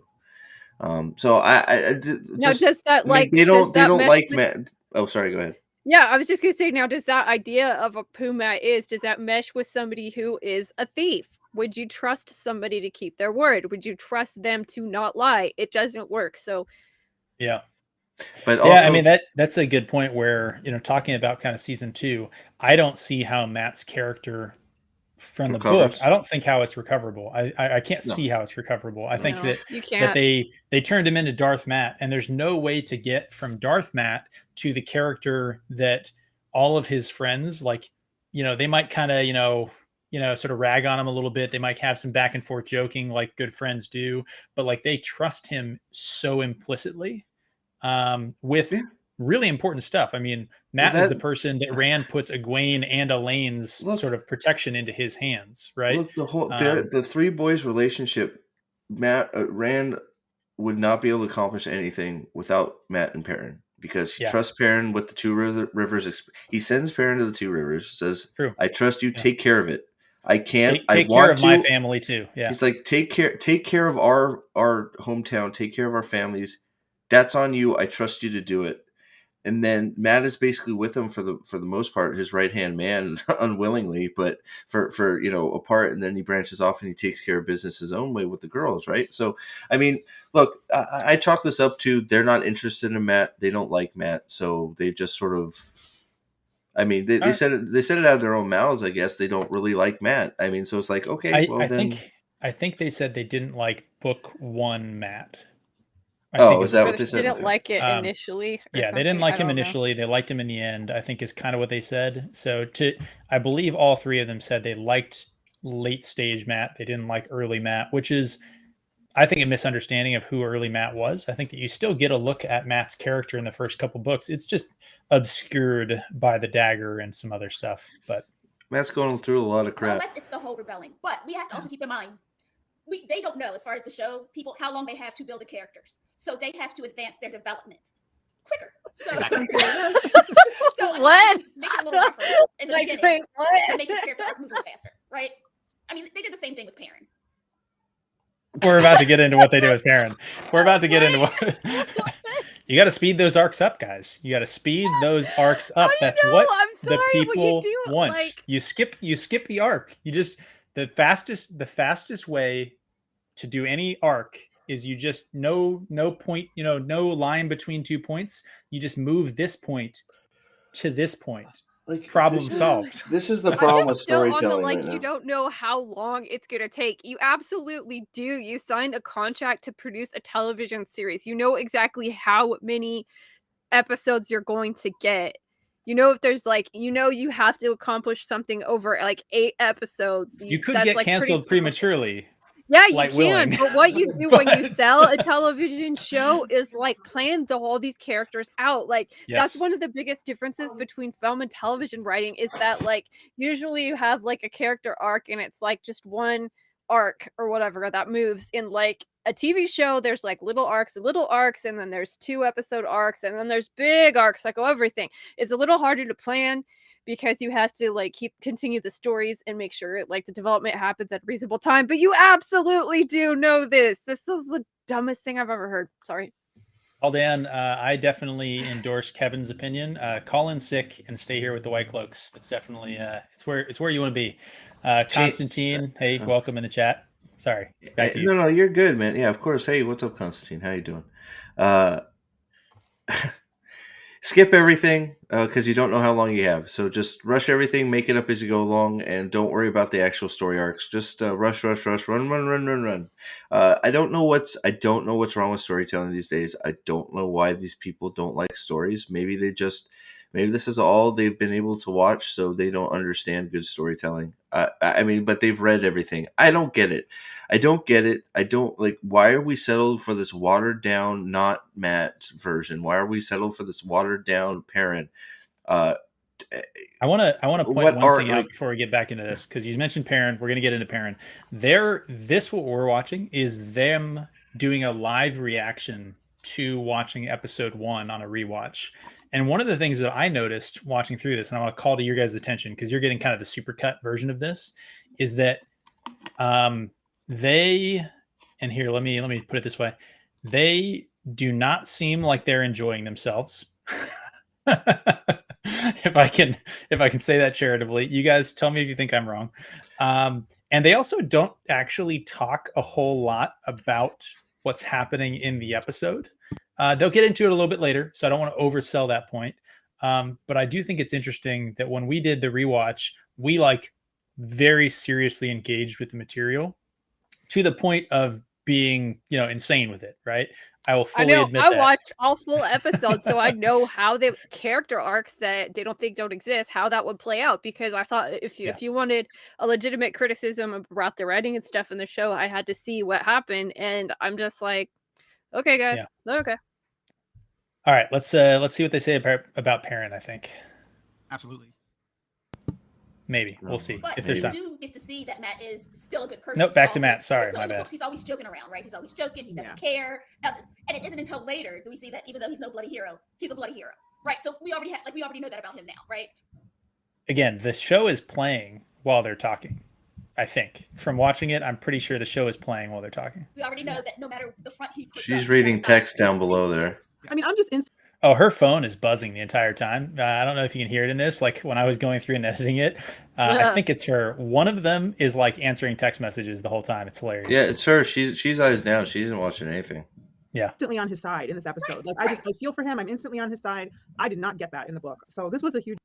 So they don't like Matt. Oh, sorry, go ahead. Yeah, I was just gonna say, now, does that idea of who Matt is, does that mesh with somebody who is a thief? Would you trust somebody to keep their word? Would you trust them to not lie? It doesn't work. So yeah. But Yeah, also, I mean that's a good point where, talking about kind of season 2, I don't see how Matt's character from the book, I recovers. don't think how it's recoverable. I can't No. see how it's recoverable. I think No, that you that can't. they turned him into Darth Matt, and there's no way to get from Darth Matt to the character that all of his friends, like, they might kind of, sort of rag on him a little bit. They might have some back and forth joking like good friends do, but like they trust him so implicitly with Yeah. really important stuff. I mean, Well, Matt is the person that Rand puts Egwene and Elaine's look, sort of protection into his hands, right? look, Um, the three boys' relationship. Rand would not be able to accomplish anything without Matt and Perrin, because he yeah, trusts Perrin with the Two Rivers. He sends Perrin to the Two Rivers, says, true. "I trust you. Yeah. Take care of it. I can't. I Take care want of my to." family too. Yeah. He's like, take care of our hometown. Take care of our families. That's on you. I trust you to do it. And then Matt is basically with him for the most part, his right hand man, unwillingly, but for apart. And then he branches off and he takes care of business his own way with the girls, right? So, I mean, look, I chalk this up to they're not interested in Matt. They don't like Matt, so they just sort of. I mean, they said it. They said it out of their own mouths. I guess they don't really like Matt. I mean, so it's like, okay, well I then. think they said they didn't like book 1 Matt. I Oh, think is is that what what they They said? didn't Okay. like it Um, initially. Yeah, they didn't like him know. initially. They liked him in the end, I think is kind of what they said. So I believe all 3 of them said they liked late stage Matt. They didn't like early Matt, which is, I think, a misunderstanding of who early Matt was. I think that you still get a look at Matt's character in the first couple books. It's just obscured by the dagger and some other stuff. But Matt's going through a lot of crap. Unless it's the whole rebelling. But we have to also keep in mind, they don't know, as far as the show people, how long they have to build the characters. So they have to advance their development quicker. So, so What? make it a little rougher in the beginning wait, what? to make his character arc move a little faster, right? I mean, they did the same thing with Perrin. we're about to get into what they do with Perrin. We're about to get into what you got to speed those arcs up, guys. You got to speed those arcs up. That's what I'm sorry, the people but you do, want. like... You skip the arc. You just the fastest way to do any arc is you just no point, no line between 2 points. You just move this point to this point. Like, problem solved. This is the problem with still on the, storytelling like, right now. you don't know how long it's gonna take. You absolutely do. You signed a contract to produce a television series. You know exactly how many episodes you're going to get. You know, if there's like, you have to accomplish something over like 8 episodes. You could that's, get like, canceled prematurely. Yeah, you Light can. willing. But what you do when you sell a television show is like plan all these characters out. Like that's Yes. one of the biggest differences between film and television writing is that like usually you have like a character arc and it's like just one arc or whatever that moves. In like a TV show, there's like little arcs, and then there's 2 episode arcs, and then there's big arcs, like everything. It's a little harder to plan because you have to like continue the stories and make sure like the development happens at a reasonable time. But you absolutely do know this. This is the dumbest thing I've ever heard. Sorry. Well, Dan, I definitely endorse Kevin's opinion. Call in sick and stay here with the Whitecloaks. It's definitely it's where you want to be. Constantine, hey, welcome in the chat. Sorry, back to you. No, you're good, man. Yeah, of course. Hey, what's up, Constantine? How you doing? Skip everything because you don't know how long you have. So just rush everything, make it up as you go along, and don't worry about the actual story arcs. Just rush, run. I don't know what's wrong with storytelling these days. I don't know why these people don't like stories. Maybe this is all they've been able to watch, so they don't understand good storytelling. I mean, but they've read everything. I don't get it. I don't like. Why are we settled for this watered down, not Matt version? Why are we settled for this watered down Perrin? I want to point one thing out before we get back into this, because you mentioned Perrin. We're going to get into Perrin. What we're watching is them doing a live reaction to watching episode 1 on a rewatch. And one of the things that I noticed watching through this, and I want to call to your guys' attention because you're getting kind of the supercut version of this, is that and here, let me put it this way. They do not seem like they're enjoying themselves. if I can say that charitably. You guys tell me if you think I'm wrong. And they also don't actually talk a whole lot about what's happening in the episode. They'll get into it a little bit later, so I don't want to oversell that point. But I do think it's interesting that when we did the rewatch, we like very seriously engaged with the material to the point of being, insane with it, right? I will fully admit I that. watched all full episodes, so I know how the character arcs that they don't exist, how that would play out. Because I thought if you wanted a legitimate criticism about the writing and stuff in the show, I had to see what happened, and I'm just like, okay, guys, okay. All right, let's see what they say about Perrin. I think Absolutely. maybe we'll see But if there's you time. do get to see that Matt is still a good person. Nope, back to for all Matt. his- Sorry, so my in the bad. books, he's always joking around, right? He's always joking. He doesn't care. And it isn't until later do we see that even though he's no bloody hero, he's a bloody hero, right? So we already know that about him now, right? Again, the show is playing while they're talking. I think from watching it, I'm pretty sure the show is playing while they're talking. We already know that no matter the front he puts She's up, reading the text outside, down below he there. cares. I mean, I'm just Oh, her phone is buzzing the entire time. I don't know if you can hear it in this. Like when I was going through and editing it, I think it's her. One of them is like answering text messages the whole time. It's hilarious. Yeah, it's her. She's eyes down. She isn't watching anything. instantly on his side in this episode. Like I feel for him. I'm instantly on his side. I did not get that in the book. So this was a huge.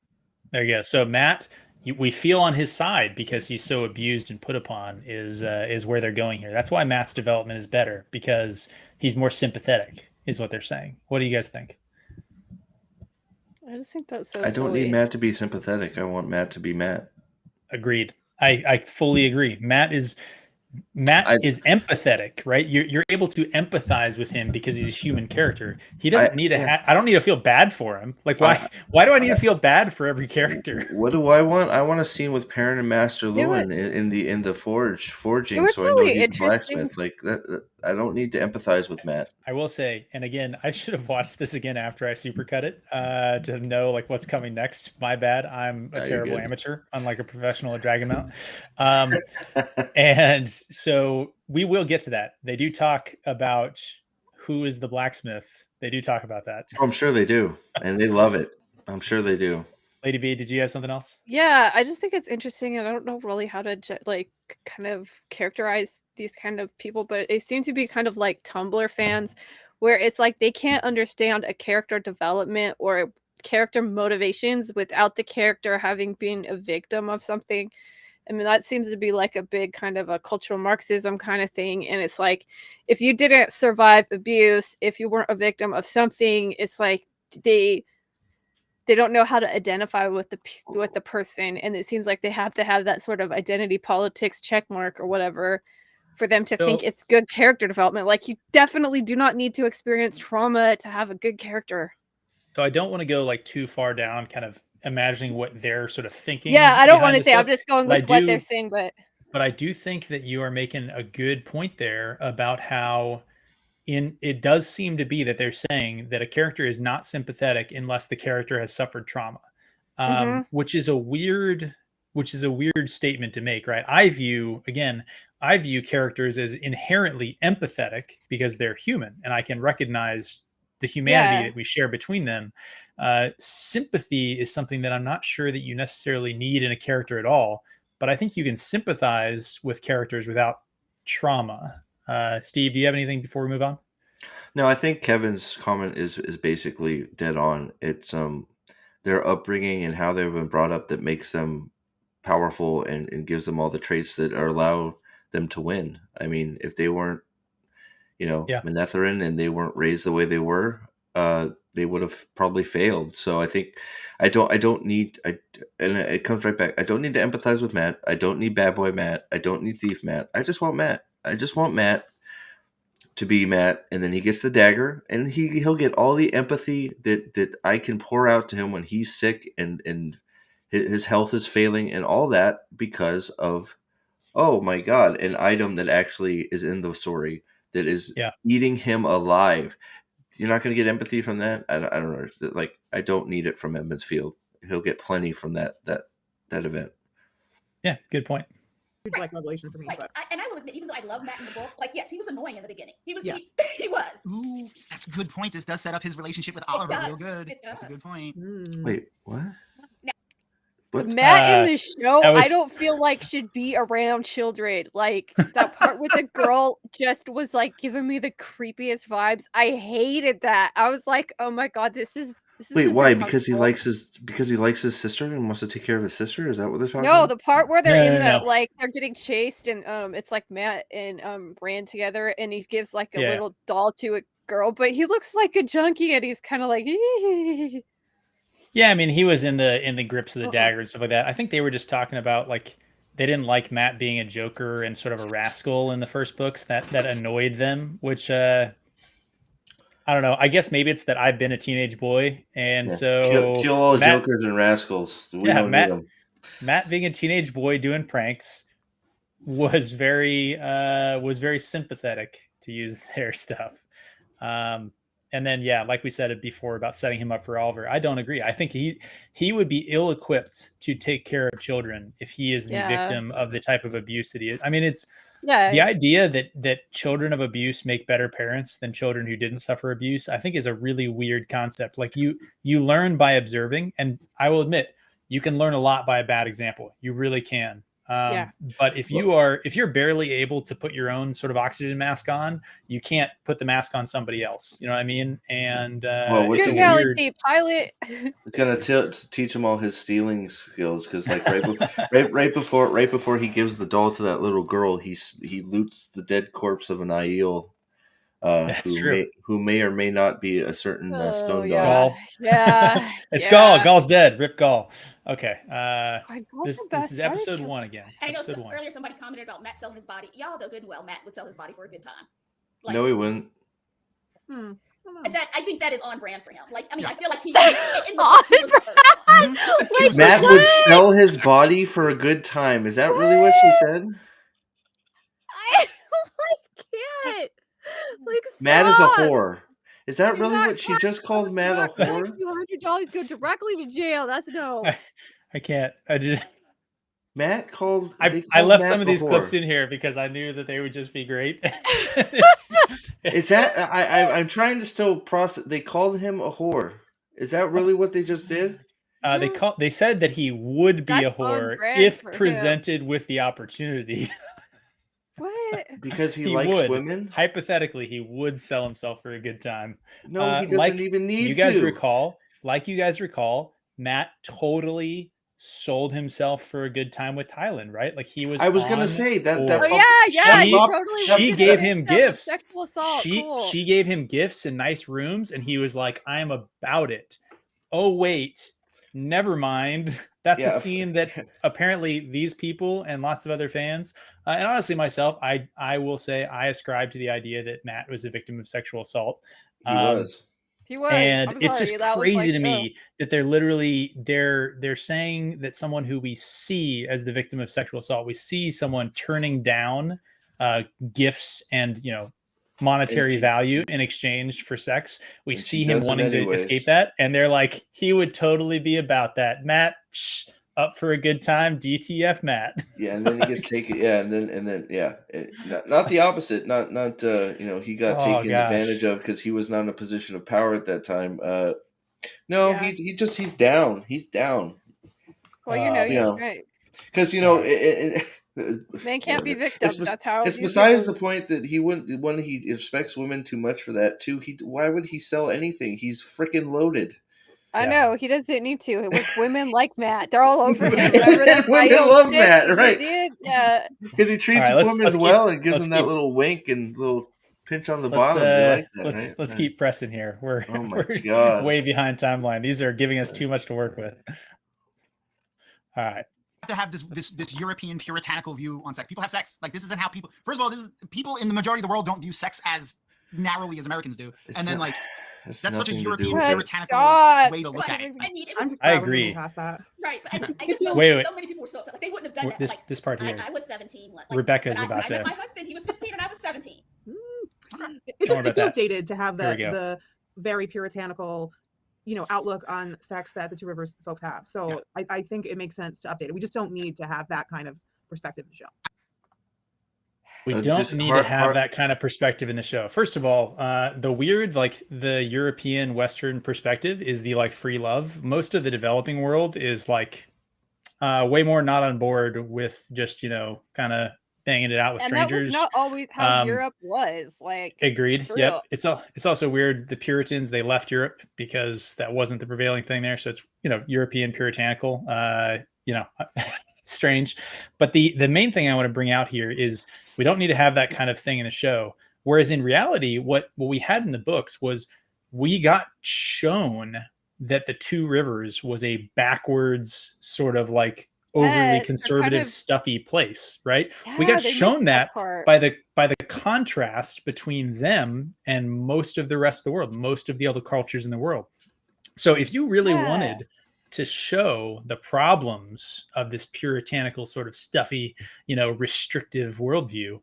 There you go. So Matt, we feel on his side because he's so abused and put upon is where they're going here. That's why Matt's development is better because he's more sympathetic, is what they're saying. What do you guys think? I just think that's so I don't silly. need Matt to be sympathetic. I want Matt to be Matt. Agreed. I fully agree. Matt is empathetic, right? You're able to empathize with him because he's a human character. He doesn't need to. I don't need to feel bad for him. Like why do I need to feel bad for every character? What do I want? I want a scene with Perrin and Master Lewin in the forging, was so I know really he's a interesting. blacksmith. Like that. I don't need to empathize with Matt. I will say, and again, I should have watched this again after I supercut it to know like what's coming next. My bad. I'm a terrible amateur, unlike a professional at Dragonmount. And so we will get to that. They do talk about who is the blacksmith. They do talk about that. I'm sure they do, and they love it. I'm sure they do. Lady B, did you have something else? Yeah, I just think it's interesting, and I don't know really how to kind of characterize these kind of people, but they seem to be kind of like Tumblr fans, where it's like they can't understand a character development or character motivations without the character having been a victim of something. I mean, that seems to be like a big kind of a cultural Marxism kind of thing. And it's like, if you didn't survive abuse, if you weren't a victim of something, it's like they don't know how to identify with the person. And it seems like they have to have that sort of identity politics check mark or whatever for them to think it's good character development. Like, you definitely do not need to experience trauma to have a good character. So I don't want to go like too far down, kind of imagining what they're sort of thinking. Yeah, I don't want to say. I'm just going with what they're saying, but I do think that you are making a good point there about how it does seem to be that they're saying that a character is not sympathetic unless the character has suffered trauma, which is a weird statement to make, right? I view characters as inherently empathetic because they're human and I can recognize the humanity that we share between them. Sympathy is something that I'm not sure that you necessarily need in a character at all, but I think you can sympathize with characters without trauma. Steve, do you have anything before we move on? No, I think Kevin's comment is basically dead on. It's their upbringing and how they've been brought up that makes them powerful and gives them all the traits that allow them to win. I mean, if they weren't, Manetherin and they weren't raised the way they were, they would have probably failed. So I think I don't need, and it comes right back. I don't need to empathize with Matt. I don't need bad boy Matt. I don't need thief Matt. I just want Matt. I just want Matt to be Matt, and then he gets the dagger, and he'll get all the empathy that I can pour out to him when he's sick and his health is failing and all that because of, oh my God, an item that actually is in the story that is eating him alive. You're not going to get empathy from that. I don't know. Like, I don't need it from Edmund's Field. He'll get plenty from that event. Yeah, good point. Like revelation for me, but and I will admit, even though I love Matt in the book, like, yes, he was annoying in the beginning. He was. Yeah. He was. Ooh, that's a good point. This does set up his relationship with Oliver real good. It does. That's a good point. Wait, what? What? Matt in the show, that was- I don't feel like should be around children. Like that part with the girl just was like giving me the creepiest vibes. I hated that. I was like, oh my god, this is Wait, just why? Because he uncomfortable. likes his sister and wants to take care of his sister? Is that what they're talking No, about? the part where they're No. like they're getting chased and it's like Matt and Rand together and he gives like a little doll to a girl, but he looks like a junkie and he's kind of like Yeah, I mean, he was in the grips of the dagger and stuff like that. I think they were just talking about like they didn't like Matt being a joker and sort of a rascal in the first books. That annoyed them, which I don't know. I guess maybe it's that I've been a teenage boy, and so kill all jokers and rascals. We don't need them. Matt being a teenage boy doing pranks was very sympathetic, to use their stuff. And then, like we said it before about setting him up for Oliver, I don't agree. I think he would be ill-equipped to take care of children if he is the victim of the type of abuse that he is. I mean, it's the idea that children of abuse make better parents than children who didn't suffer abuse, I think is a really weird concept. Like you learn by observing, and I will admit, you can learn a lot by a bad example. You really can. But if you're barely able to put your own sort of oxygen mask on, you can't put the mask on somebody else. You know what I mean? And good analogy, pilot. It's gonna teach him all his stealing skills because, like, right before he gives the doll to that little girl, he loots the dead corpse of an Aiel. That's true. Who may or may not be a certain stone Gaul. Yeah, it's Gaul. Gaul's dead. Rip Gaul. Okay. This is episode 1 again. I know earlier somebody commented about Matt selling his body. Y'all know good and well Matt would sell his body for a good time. Like, no, he wouldn't. I think that is on brand for him. Like, I mean, I feel like he Matt would sell his body for a good time. Is that really what she said? I can't. Like, Matt is a whore. Is that really what she just called Matt a whore? $200 go directly to jail. That's no. I can't. I just. Matt called. I left some of these clips in here because I knew that they would just be great. Is that I'm trying to still process? They called him a whore. Is that really what they just did? They said that he would be a whore if presented with the opportunity. What? Because he likes women? Hypothetically, he would sell himself for a good time. No, he doesn't even need you guys recall, Matt totally sold himself for a good time with Tylan, right? Like he was. I was gonna say that. She gave him gifts. Sexual assault. She gave him gifts and nice rooms, and he was like, "I am about it." Oh wait, never mind. That's a scene that apparently these people and lots of other fans, and honestly myself, I will say I ascribe to the idea that Matt was a victim of sexual assault. He was. And it's just crazy to me that they're saying that someone who we see as the victim of sexual assault, we see someone turning down gifts and monetary value in exchange for sex. We see him wanting to escape that, and they're like, he would totally be about that. Matt, up for a good time, DTF Matt. Yeah, and then he gets taken. Yeah, and then not the opposite. Not he got taken advantage of because he was not in a position of power at that time. He's down. He's down. Well, you're right. Because man can't be victims. That's how it's besides the point that he wouldn't when he expects women too much for that too. Why would he sell anything? He's freaking loaded. I know he doesn't need to. With women like Matt, they're all over him. Women love Matt, right? Yeah, because he treats women well and gives them that little wink and little pinch on the bottom. Let's keep pressing here. We're God. way behind timeline. These are giving us too much to work with. All right. To have this European puritanical view on sex. People have sex. Like, this isn't how people. First of all, people in the majority of the world don't view sex as narrowly as Americans do. And then that's such a European puritanical way to look at it. I agree. Right, but I just know so many people were so upset. Like, they wouldn't have done that. This part here. I was 17. Rebecca's about to. I met my husband. He was 15 and I was 17. It feels dated to have the very puritanical outlook on sex that the Two Rivers folks have. So I think it makes sense to update it. We just don't need to have that kind of perspective in the show. We don't need to have that kind of perspective in the show. First of all, the weird, the European Western perspective is the free love. Most of the developing world is way more not on board with just, kind of banging it out with strangers. And that was not always how Europe was. Like, agreed. Yep. It's also weird. The Puritans, they left Europe because that wasn't the prevailing thing there. So it's, European puritanical, strange. But the main thing I want to bring out here is we don't need to have that kind of thing in the show. Whereas in reality, what we had in the books was we got shown that the Two Rivers was a backwards sort of like overly conservative, stuffy place, right? We got shown that by the contrast between them and most of the rest of the world, most of the other cultures in the world. So if you really wanted to show the problems of this puritanical sort of stuffy, restrictive worldview,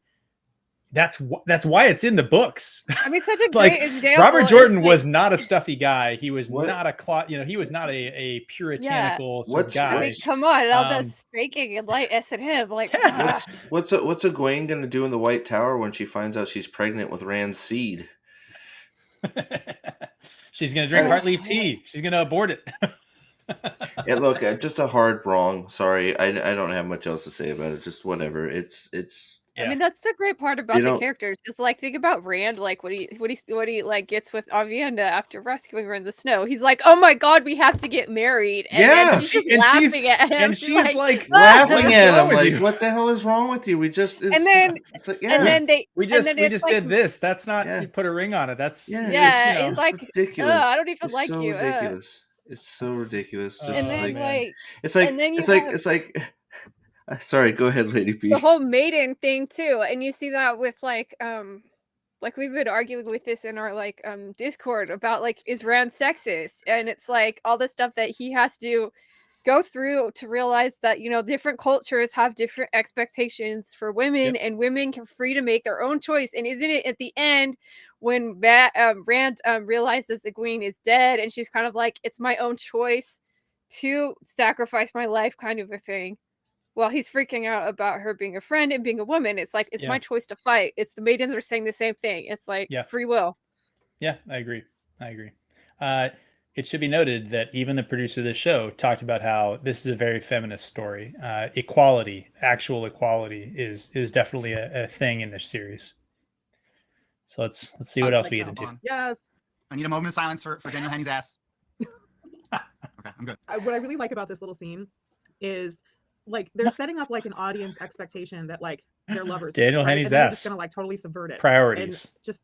that's why it's in the books. I mean, such a great example. Robert Jordan was not a stuffy guy. He was not he was not a puritanical sort of guy. I mean, come on, all that spanking and light S&M, like. What's Egwene gonna do in the White Tower when she finds out she's pregnant with Rand's seed? She's gonna drink heartleaf tea. She's gonna abort it. Yeah, look, just a hard wrong. Sorry, I don't have much else to say about it. Just whatever. It's. I mean, that's the great part about the characters. It's like, think about Rand, like what he like gets with Avienda after rescuing her in the snow. He's like, "Oh my God, we have to get married." And she's laughing at him. And she's like laughing at him, like, "What the hell is wrong with you? We just." We just did this. That's not. You put a ring on it. That's It's like ridiculous. I don't even like you. Ridiculous. It's so ridiculous. Just and then it's like. Sorry, go ahead, Lady B. The whole maiden thing too, and you see that with like we've been arguing with this in our Discord about like, is Rand sexist, and it's like all the stuff that he has to go through to realize that different cultures have different expectations for women, and women can free to make their own choice. And isn't it at the end when Rand realizes Egwene is dead, and she's kind of like, it's my own choice to sacrifice my life, kind of a thing. Well, he's freaking out about her being a friend and being a woman. It's like, it's my choice to fight. It's the maidens are saying the same thing. It's like free will. Yeah, I agree. It should be noted that even the producer of the show talked about how this is a very feminist story. Equality, actual equality, is definitely a thing in this series. So let's see what else we get into. Yes. I need a moment of silence for Daniel Henney's ass. Okay, I'm good. What I really like about this little scene is, like, they're setting up like an audience expectation that like they're lovers. Daniel Henney's ass. Just gonna like totally subvert it. Priorities. And just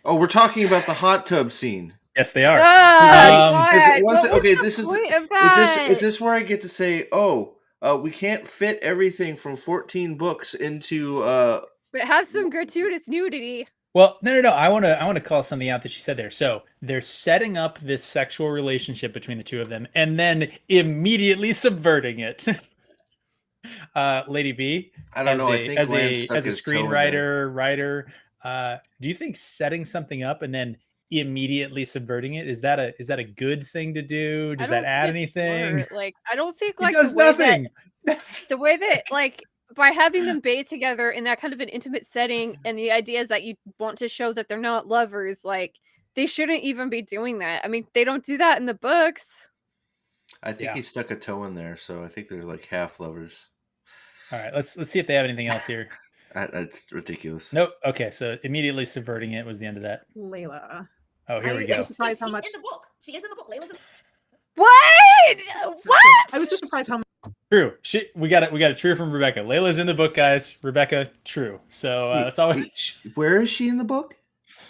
Oh, we're talking about the hot tub scene. Yes, they are. Is this where I get to say, we can't fit everything from 14 books into but have some gratuitous nudity. Well, no. I want to call something out that she said there. So they're setting up this sexual relationship between the two of them, and then immediately subverting it. Lady B, I don't know. As a screenwriter, writer, do you think setting something up and then immediately subverting it is that a good thing to do? Does that add anything? Like, I don't think like it does nothing. The way that like. By having them bathe together in that kind of an intimate setting, and the idea is that you want to show that they're not lovers, like, they shouldn't even be doing that. I mean, they don't do that in the books. I think he stuck a toe in there, so I think they're like half lovers. All right, let's see if they have anything else here. That's ridiculous. Nope. Okay, so immediately subverting it was the end of that. Layla. Oh, here we go. She's in the book. She is in the book. Layla's in the What? I was just surprised how much. True. We got it true from Rebecca. Layla's in the book, guys. Rebecca, true. So that's always. Where is she in the book?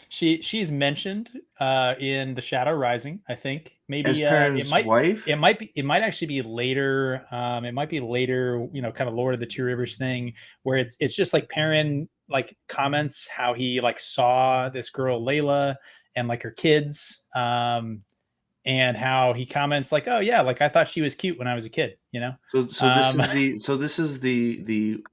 She's mentioned in The Shadow Rising, I think. Maybe as Perrin's wife. It might actually be later. It might be later. Kind of Lord of the Two Rivers thing, where it's just like Perrin like comments how he like saw this girl Layla and like her kids. And how he comments like, "Oh yeah, like I thought she was cute when I was a kid," So this is the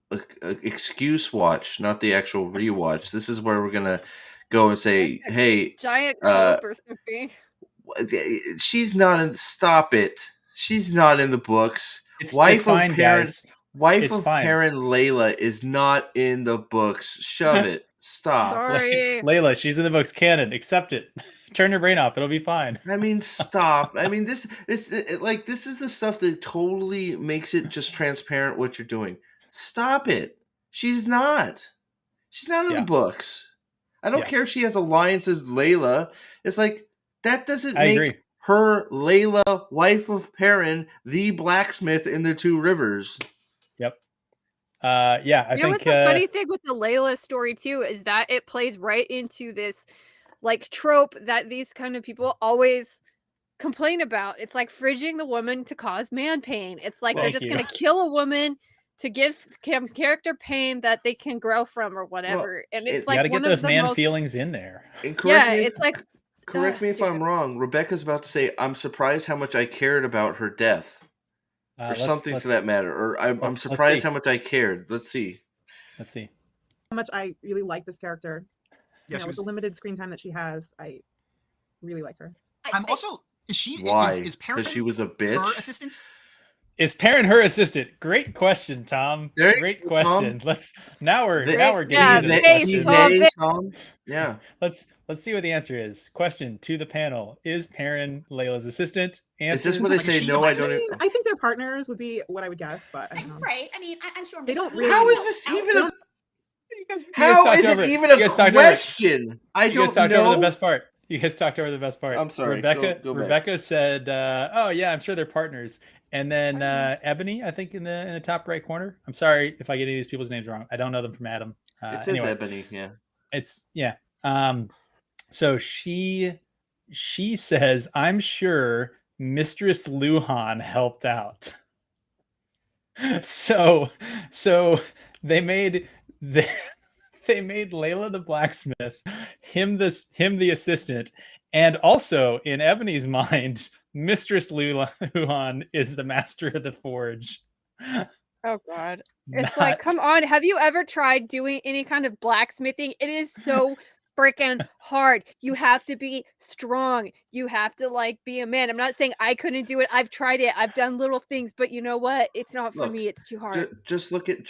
excuse watch, not the actual rewatch. This is where we're gonna go and say, "Hey, giant cope or something." She's not in. Stop it. She's not in the books. It's fine, guys. Wife of Perrin, Layla is not in the books. Shove it. Stop. Sorry, Layla. She's in the books. Canon. Accept it. Turn your brain off. It'll be fine. I mean, stop. I mean, this is the stuff that totally makes it just transparent what you're doing. Stop it. She's not in the books. I don't care if she has alliances, Layla. It's like, that doesn't make her, Layla, wife of Perrin, the blacksmith in the Two Rivers. Yep. I think what's the funny thing with the Layla story too is that it plays right into this like trope that these kind of people always complain about. It's like fridging the woman to cause man pain. It's like they're just going to kill a woman to give character pain that they can grow from or whatever. And it's like, you got to get those man feelings in there. It's like, correct me if I'm wrong. Rebecca's about to say, I'm surprised how much I cared about her death. Or something to that matter. Or I'm surprised how much I cared. Let's see. How much I really like this character. Yeah, with the limited screen time that she has, I really like her. I'm also, is she, why? Is Perrin because she was a bitch? Her assistant? Is Perrin her assistant? Great question, Tom. Great question. Tom. Now we're getting into the question. Yeah. Let's see what the answer is. Question to the panel: is Perrin Layla's assistant? Answer, is this where they say no? I don't. I think they're partners would be what I would guess, but I don't know. Right. I mean, I'm sure they don't. Really how is this even? How is it even a question? I don't know. You guys talked over the best part. You guys talked over the best part. I'm sorry. Rebecca said, "Oh yeah, I'm sure they're partners." And then Ebony, I think in the top right corner. I'm sorry if I get any of these people's names wrong. I don't know them from Adam. It says Ebony. Yeah. It's So she says, "I'm sure Mistress Luhan helped out." So they made Layla the blacksmith, him the assistant, and also in Ebony's mind, Mistress Luhan is the master of the forge. Oh God. It's like, come on, have you ever tried doing any kind of blacksmithing? It is so freaking hard. You have to be strong. You have to like be a man. I'm not saying I couldn't do it. I've tried it. I've done little things, but you know what? It's not for me. It's too hard. Just look at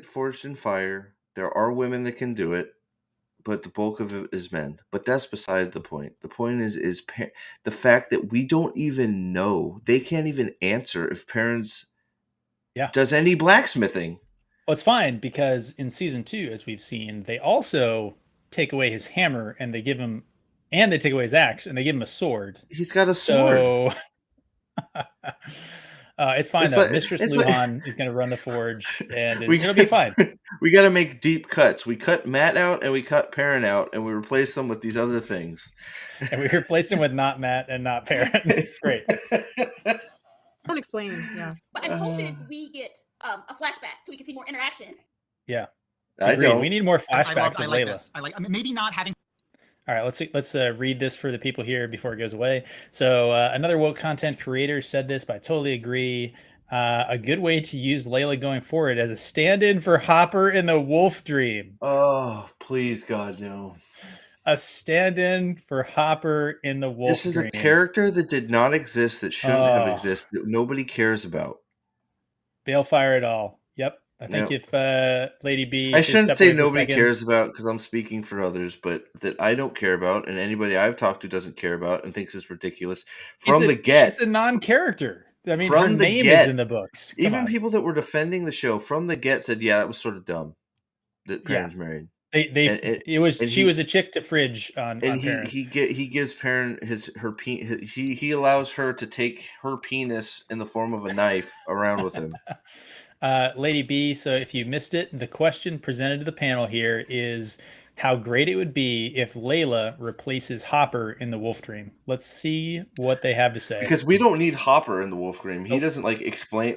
Forged in Fire. There are women that can do it, but the bulk of it is men. But that's beside the point. The point is the fact that we don't even know. They can't even answer if Perrin's does any blacksmithing. Well, it's fine because in season 2, as we've seen, they also take away his hammer and they give him, and they take away his axe and they give him a sword. He's got a sword. So it's fine though. Mistress Luhan is going to run the forge, and it'll be fine. We got to make deep cuts. We cut Matt out and we cut Perrin out, and we replace them with these other things. And we replaced him with not Matt and not Perrin. It's great. Don't explain, yeah. But I'm hoping we get a flashback so we can see more interaction. Yeah, I don't. We need more flashbacks of Layla. This. I mean, maybe not having. All right, let's read this for the people here before it goes away. So another woke content creator said this, but I totally agree. A good way to use Layla going forward as a stand-in for Hopper in the Wolf Dream. Oh, please, God, no. A stand-in for Hopper in the Wolf Dream. This is a character that did not exist, that shouldn't have existed, that nobody cares about. Balefire at all. Yep. I think if Lady B... I shouldn't say nobody cares about because I'm speaking for others, but that I don't care about and anybody I've talked to doesn't care about and thinks it's ridiculous. From the get. She's a non-character. I mean, her name is in the books. Even people that were defending the show from the get said, yeah, that was sort of dumb that Perrin's married. She was a chick to fridge on Perrin. He gives Perrin he allows her to take her penis in the form of a knife around with him. Lady B, so if you missed it, the question presented to the panel here is how great it would be if Layla replaces Hopper in the Wolf Dream. Let's see what they have to say. Because we don't need Hopper in the Wolf Dream. He doesn't explain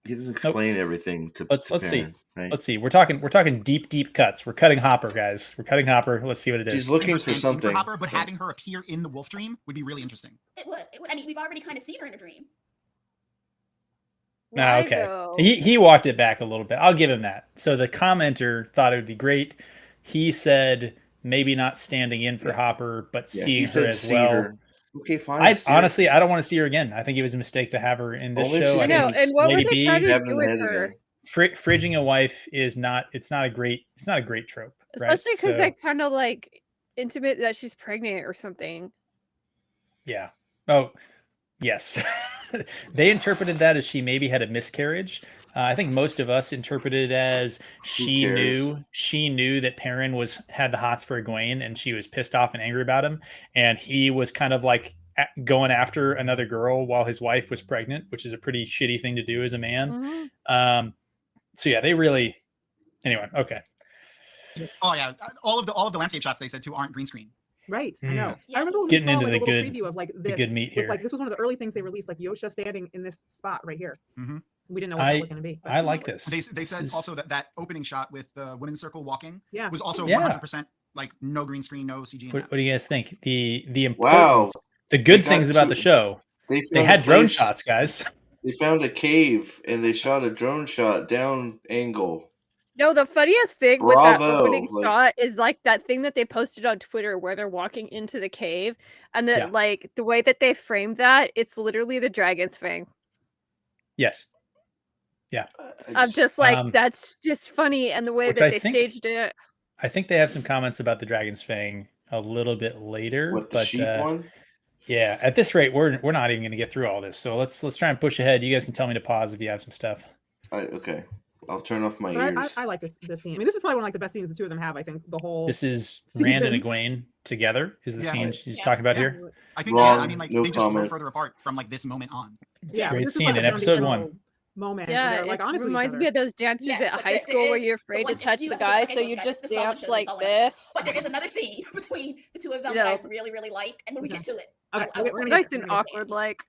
everything to Let's Perrin, see. Right? Let's see. We're talking deep cuts. We're cutting Hopper, guys. We're cutting Hopper. Let's see what it is. She's looking for something. Hopper, but having her appear in the Wolf Dream would be really interesting. It would. I mean, we've already kind of seen her in a dream. Okay. He walked it back a little bit. I'll give him that. So the commenter thought it would be great. He said maybe not standing in for Hopper, but seeing her as well. Her. Okay, fine. Honestly, I don't want to see her again. I think it was a mistake to have her in this show. I know. And what were they trying to do with her? Fridging a wife is not. It's not a great trope. Especially because they kind of intimate that she's pregnant or something. Yeah. Oh, yes. They interpreted that as she maybe had a miscarriage. I think most of us interpreted it as she knew that Perrin had the hots for Egwene, and she was pissed off and angry about him, and he was kind of like going after another girl while his wife was pregnant, which is a pretty shitty thing to do as a man. Mm-hmm. So yeah, they really. Anyway, okay. Oh yeah, all of the landscape shots they said too aren't green screen. Right, I know. Yeah. I remember when Getting we saw into like, a the little good, preview of like this, the good meat here. like this was one of the early things they released, like Yosha standing in this spot right here. Mm-hmm. We didn't know what that was going to be. I like this. They said also that opening shot with the women's circle walking was also Yeah. 100% like no green screen, no CG. What do you guys think? The importance, the good things about the show. They had drone shots, guys. They found a cave and they shot a drone shot down angle. No, the funniest thing with that opening shot is like that thing that they posted on Twitter where they're walking into the cave, and that like the way that they framed that, it's literally the dragon's fang. Yes. Yeah. I'm just like, that's just funny, and the way that they staged it. I think they have some comments about the dragon's fang a little bit later. What, the sheep one? Yeah. At this rate, we're not even going to get through all this. So let's try and push ahead. You guys can tell me to pause if you have some stuff. Okay. I'll turn off my ears. I like this scene. I mean, this is probably one of like the best scenes the two of them have. I think the whole. This is Rand and Egwene together. Is the scene she's talking about here? I think. I mean, like they just grew further apart from like this moment on. It's a great scene in episode 1. Moment. Yeah, like, it reminds me of those dances at high school where you're afraid to touch the guy, so you just dance like this. But there is another scene between the two of them that I really, really like, and when we get to it, nice and awkward, like.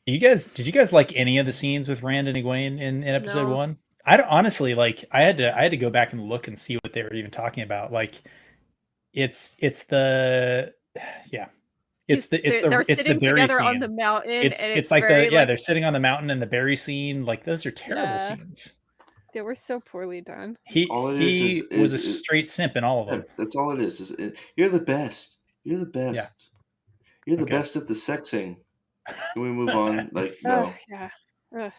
Did you guys like any of the scenes with Rand and Egwene in episode 1? I don't honestly like. I had to go back and look and see what they were even talking about. Like, it's the It's the berry scene on the mountain. It's like they're sitting on the mountain and the berry scene. Like, those are terrible scenes. They were so poorly done. He was a straight simp in all of them. That's all it is. You're the best. You're the best. Yeah. You're the best at the sexing. Can we move on? Like, no. Ugh.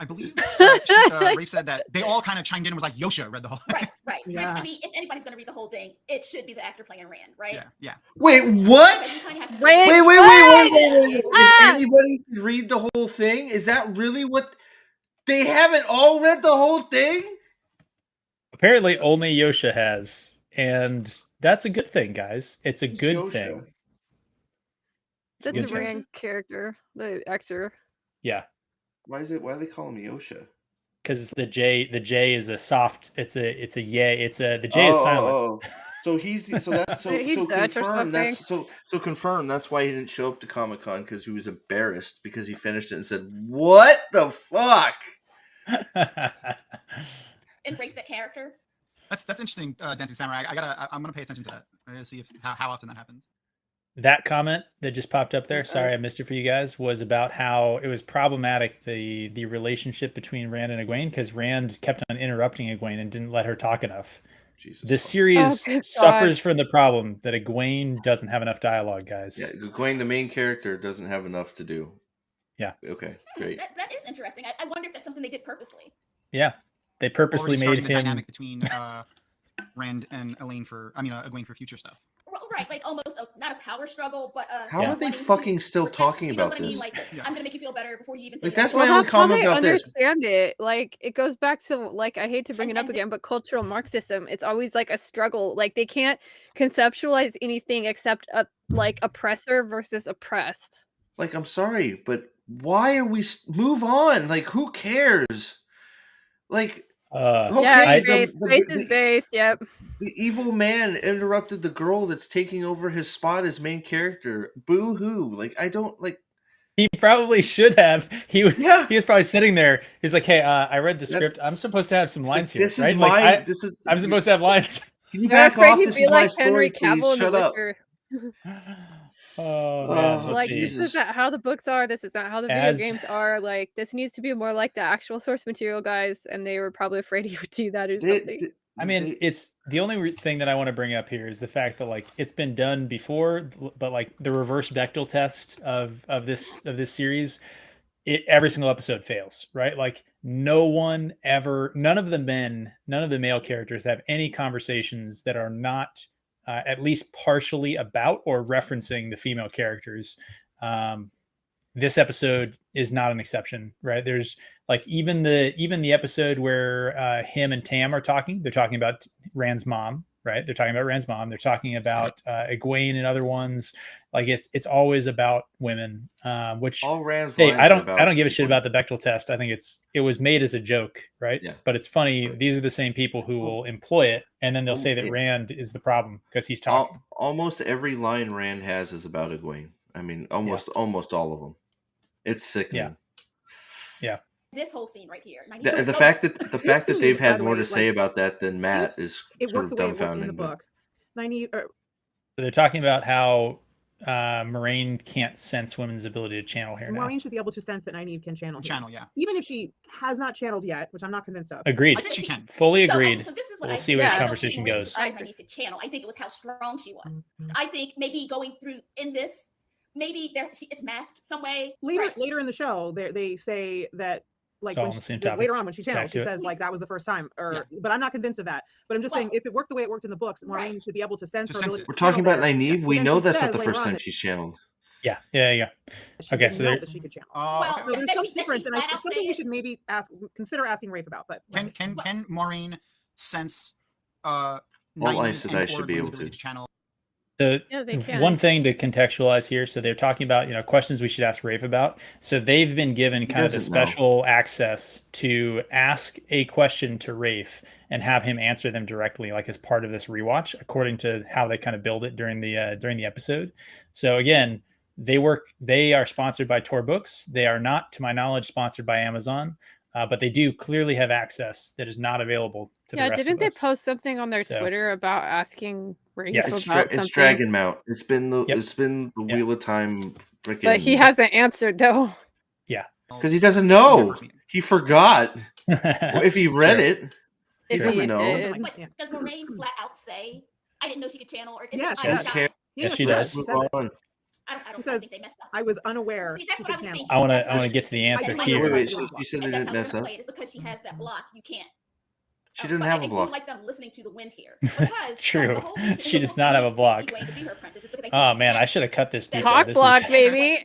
I believe Rafe said that they all kind of chimed in and was like, Yosha read the whole thing. Right. Yeah. I mean, if anybody's going to read the whole thing, it should be the actor playing Rand, right? Yeah. Wait, what? Wait. Anybody can read the whole thing? Is that really what? They haven't all read the whole thing? Apparently only Yosha has. And that's a good thing, guys. It's a good thing. That's a Rand character, the actor. Yeah. Why do they call him Yosha? Because the J is a soft. The J is silent. So confirm that's why he didn't show up to Comic-Con, because he was embarrassed because he finished it and said, "What the fuck?" Embrace that character. That's interesting, Dancing Samurai. I'm gonna pay attention to that. I gotta see how often that happens. That comment that just popped up there, sorry I missed it for you guys, was about how it was problematic, the relationship between Rand and Egwene, because Rand kept on interrupting Egwene and didn't let her talk enough. This series suffers from the problem that Egwene doesn't have enough dialogue, guys. Yeah, Egwene, the main character, doesn't have enough to do. Yeah. Okay, great. That is interesting. I wonder if that's something they did purposely. Yeah. They purposely made him... the dynamic between Rand and Egwene for future stuff. Right, like almost not a power struggle, but how are they fucking still talking about this? Like, I'm gonna make you feel better before you even say like, that's my only comment about this. Understand it. Like, it goes back to, like, I hate to bring it up again, but cultural Marxism. It's always like a struggle. Like, they can't conceptualize anything except like oppressor versus oppressed. Like, I'm sorry, but why are we move on? Like, who cares? Like. Base is base. Yep. The evil man interrupted the girl that's taking over his spot as main character. Boo hoo! Like, I don't like. He probably should have. He was probably sitting there. He's like, "Hey, I read the script. I'm supposed to have some lines here, right? I'm supposed to have lines." Can you back off? This is my story, please. Shut up. Oh, man. Like, this is not how the books are. This is not how the video games are. Like, this needs to be more like the actual source material, guys. And they were probably afraid he would do that or something. I mean, it's the only thing that I want to bring up here is the fact that, like, it's been done before, but like the reverse Bechdel test of this series, every single episode fails, right? Like none of the male characters have any conversations that are not at least partially about or referencing the female characters. This episode is not an exception, right? There's like even the episode where him and Tam are talking. They're talking about Rand's mom, right? They're talking about Rand's mom. They're talking about Egwene and other ones. Like it's always about women. Which all Rand's hey, lines I are don't about give a shit people. about the Bechdel test. I think it was made as a joke, right? Yeah. But it's funny. Right. These are the same people who will employ it, and then they'll say that Rand is the problem because he's talking. Almost every line Rand has is about Egwene. I mean, almost all of them. It's sickening. Yeah. This whole scene right here. The fact that they've had more to say about that than Matt is sort of dumbfounding. In the book. They're talking about how Moraine can't sense women's ability to channel here now. Moraine should be able to sense that Nynaeve can channel. Yeah. Even if she has not channeled yet, which I'm not convinced of. Agreed. I think she can. Fully agreed. So this is what we'll see where this I conversation goes. Nynaeve could channel. I think it was how strong she was. I think maybe going through in this. Maybe it's masked some way. Later in the show, they say that like later on when she channels, she says like that was the first time. But I'm not convinced of that. But I'm just saying if it worked the way it worked in the books, Moraine should be able to sense her ability. We're talking about Nynaeve. We know that's not the first time she's channeled. Yeah. Okay, so that she could channel. Well, there's some difference, and it's something we should maybe consider asking Rafe about. But can Moraine sense? All Aes Sedai should be able to channel. One thing to contextualize here, so they're talking about questions we should ask Rafe about. So they've been given kind of the special access to ask a question to Rafe and have him answer them directly, like as part of this rewatch, according to how they kind of build it during the episode. So again, they are sponsored by Tor Books. They are not, to my knowledge, sponsored by Amazon. But they do clearly have access that is not available to the rest of us. Yeah, didn't they post something on their Twitter about asking Rafe about something? It's Dragonmount. It's been the Wheel of Time. But he hasn't answered though. Yeah, because he doesn't know. He forgot. If he read it, he doesn't know. Does Moraine flat out say, "I didn't know she could channel"? Or yes, she does. I don't think they messed up. I was unaware. See, that's what I was thinking. I want to get to the answer here. Wait, she said they didn't mess up. It's because she has that block. You can't. She didn't have a block. I like them listening to the wind here. Because true. She does not have a block. Oh man, I should have cut this. Talk block, baby.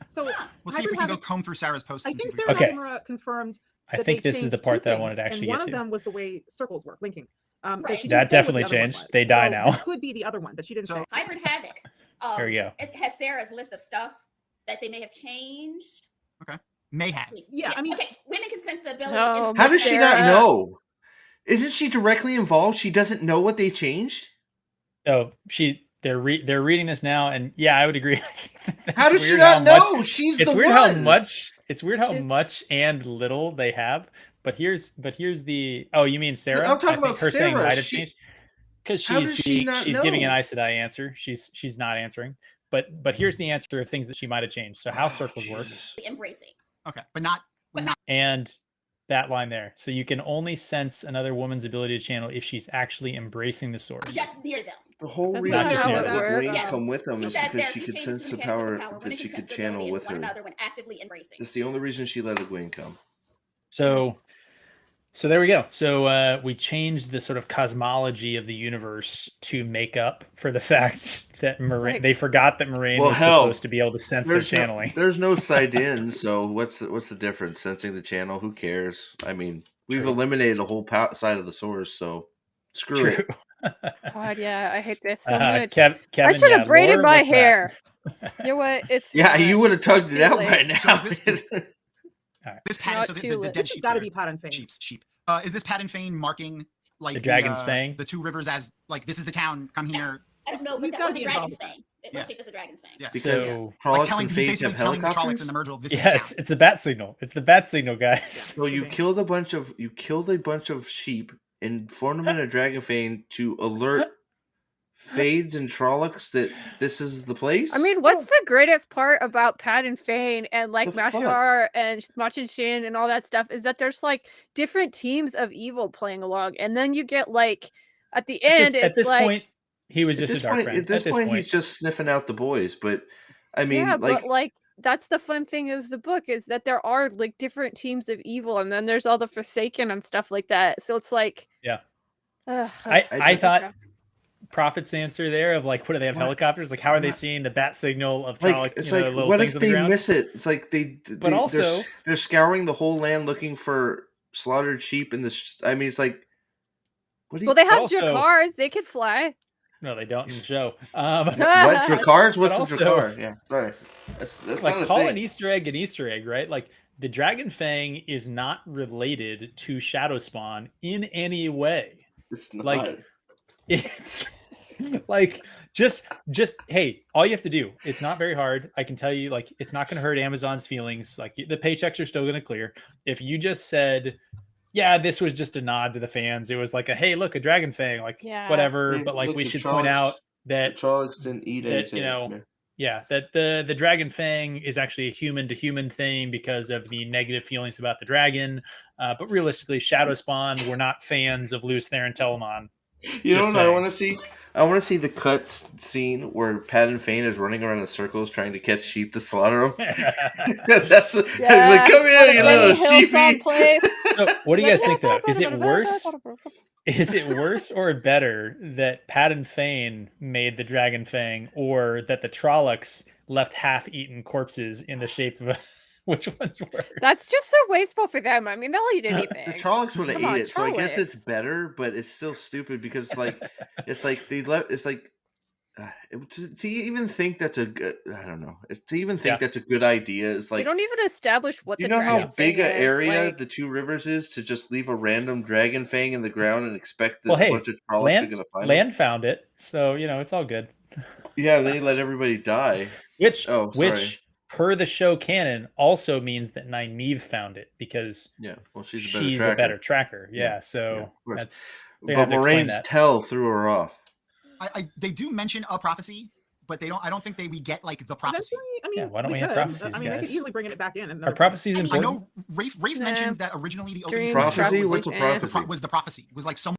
So we'll see if we can go comb through Sarah's posts. I think Sarah Nakamura confirmed. I think this is the part that I wanted to actually get to. One of them was the way circles work, linking. That definitely changed. They die now. It could be the other one, but she didn't say. Hybrid Havoc. There we go. Has Sarah's list of stuff that they may have changed. Okay. May have. Yeah, I mean, okay. Women can sense the ability. How does she not know? Isn't she directly involved? She doesn't know what they changed. Oh, they're reading this now, and yeah, I would agree. How does she not know? It's weird how much. It's weird how much and little they have. But here's the. Oh, you mean Sarah? I'm talking about her Sarah. saying might have changed because she's giving an Aes Sedai answer. She's not answering. But here's the answer of things that she might have changed. So how circles work. Embracing. Okay, but not. And that line there. So you can only sense another woman's ability to channel if she's actually embracing the source. Just near them. The whole reason she has Egwene come with them is because she could sense the power that she could channel with her. When actively embracing. That's the only reason she let Egwene come. So there we go. So we changed the sort of cosmology of the universe to make up for the fact that they forgot that Moraine was supposed to be able to sense their channeling. There's no side in, so what's the difference? Sensing the channel, who cares? I mean, we've eliminated a whole side of the source, so screw it. God, yeah, I hate this so much. Kevin, I should have braided my hair. You know what? It's you would have tugged it out by now. This pattern, so the dead sheep got to be Pattern Fane. Sheep. Is this Pattern Fane marking like the Dragon's Fang? The two rivers as like this is the town. Come here. I don't know, but that was a Dragon's Fang. It was shaped as a Dragon's Fang. Yeah. So he's basically telling the Trollocs and the Myrtle. It's the bat signal. It's the bat signal, guys. So you killed a bunch of sheep and formed them in a Dragon Fang to alert Fades and Trollocs that this is the place. I mean, what's the greatest part about Pattern Fane and like Mashar and Machin Shin and all that stuff is that there's like different teams of evil playing along, and then you get like at the end. At this point, he was just a dark friend. At this point, he's just sniffing out the boys. But I mean, but that's the fun thing of the book, is that there are like different teams of evil, and then there's all the Forsaken and stuff like that. So it's like, yeah. Ugh, I thought Prophet's answer there of like, what do they have, helicopters? Like, how are they seeing the bat signal of Trolloc? It's like, what if they miss it? It's like they're scouring the whole land looking for slaughtered sheep in this. I mean, it's like, well, they have Drakars. They could fly. No, they don't in the show. What Drakars? What's a Drakar? Yeah, sorry. That's like, call an Easter egg an Easter egg, right? Like, the Dragon Fang is not related to Shadow Spawn in any way. It's not. Like, it's like just hey, all you have to do, it's not very hard. I can tell you, like, it's not going to hurt Amazon's feelings. Like, the paychecks are still going to clear. If you just said, yeah, this was just a nod to the fans. It was like a, hey, look, a Dragon Fang, like, whatever. But like, we should point out that Trollocs didn't eat anything. You know, that the Dragon Fang is actually a human to human thing because of the negative feelings about the dragon. But realistically, Shadow Spawn were not fans of Lews Therin Telamon. You know what I want to see? I want to see the cut scene where Padden Fane is running around in circles trying to catch sheep to slaughter them. That's like, come here, you little sheepy. So, what do you guys think, though? Is it worse? Is it worse or better that Padden Fane made the Dragon Fang, or that the Trollocs left half-eaten corpses in the shape of a... Which one's worse? That's just so wasteful for them. I mean, they'll eat anything. The Trollocs would have ate it, so I guess it's better, but it's still stupid because, like, they left. It's like to even think that's a good. I don't know. To even think that's a good idea is like, you don't even establish what. You know how big an area the Two Rivers is to just leave a random Dragon Fang in the ground and expect that a bunch of Trollocs are going to find Land found it, so you know it's all good. Yeah, and they let everybody die. Which per the show canon, also means that Nynaeve found it because she's a better tracker. Yeah, so that's. But Moraine's tell threw her off. They do mention a prophecy, but they don't. I don't think we get like the prophecy. I mean, why don't we have prophecies, I mean, they could easily bring it back in. Are prophecies important? I know Rafe mentioned that originally the opening prophecy. What's a prophecy? Was the prophecy? It was like some.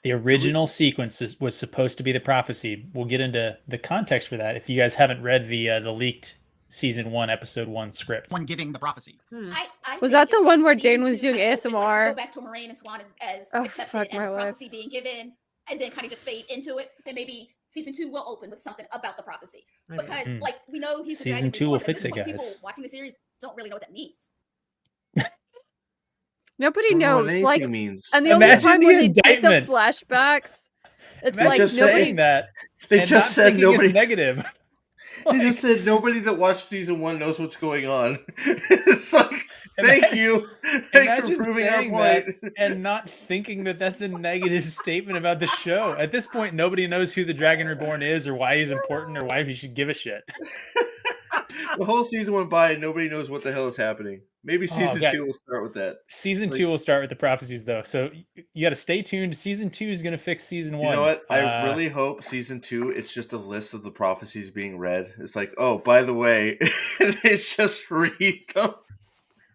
The original sequence was supposed to be the prophecy. We'll get into the context for that if you guys haven't read the leaked Season 1, Episode 1 script. One giving the prophecy. I was that the one where Jane was doing ASMR? Go back to Moraine and Swan as accepted and the prophecy being given, and then kind of just fade into it. Then maybe Season 2 will open with something about the prophecy. Because, like, we know he's Season 2 will fix it, guys. People watching the series don't really know what that means. Nobody knows. Like, means. And the only time when they did the flashbacks, it's like just nobody. Saying that they just said nobody. It's negative. They just said nobody that watched Season 1 knows what's going on. It's like, thank you. Thanks for proving our point. And not thinking that that's a negative statement about the show. At this point, nobody knows who the Dragon Reborn is or why he's important or why he should give a shit. The whole season went by and nobody knows what the hell is happening. Maybe Season 2 will start with that. Season 2 will start with the prophecies, though. So you got to stay tuned. Season 2 is going to fix Season 1. You know what? I really hope Season 2, it's just a list of the prophecies being read. It's like, oh, by the way, it's just read them.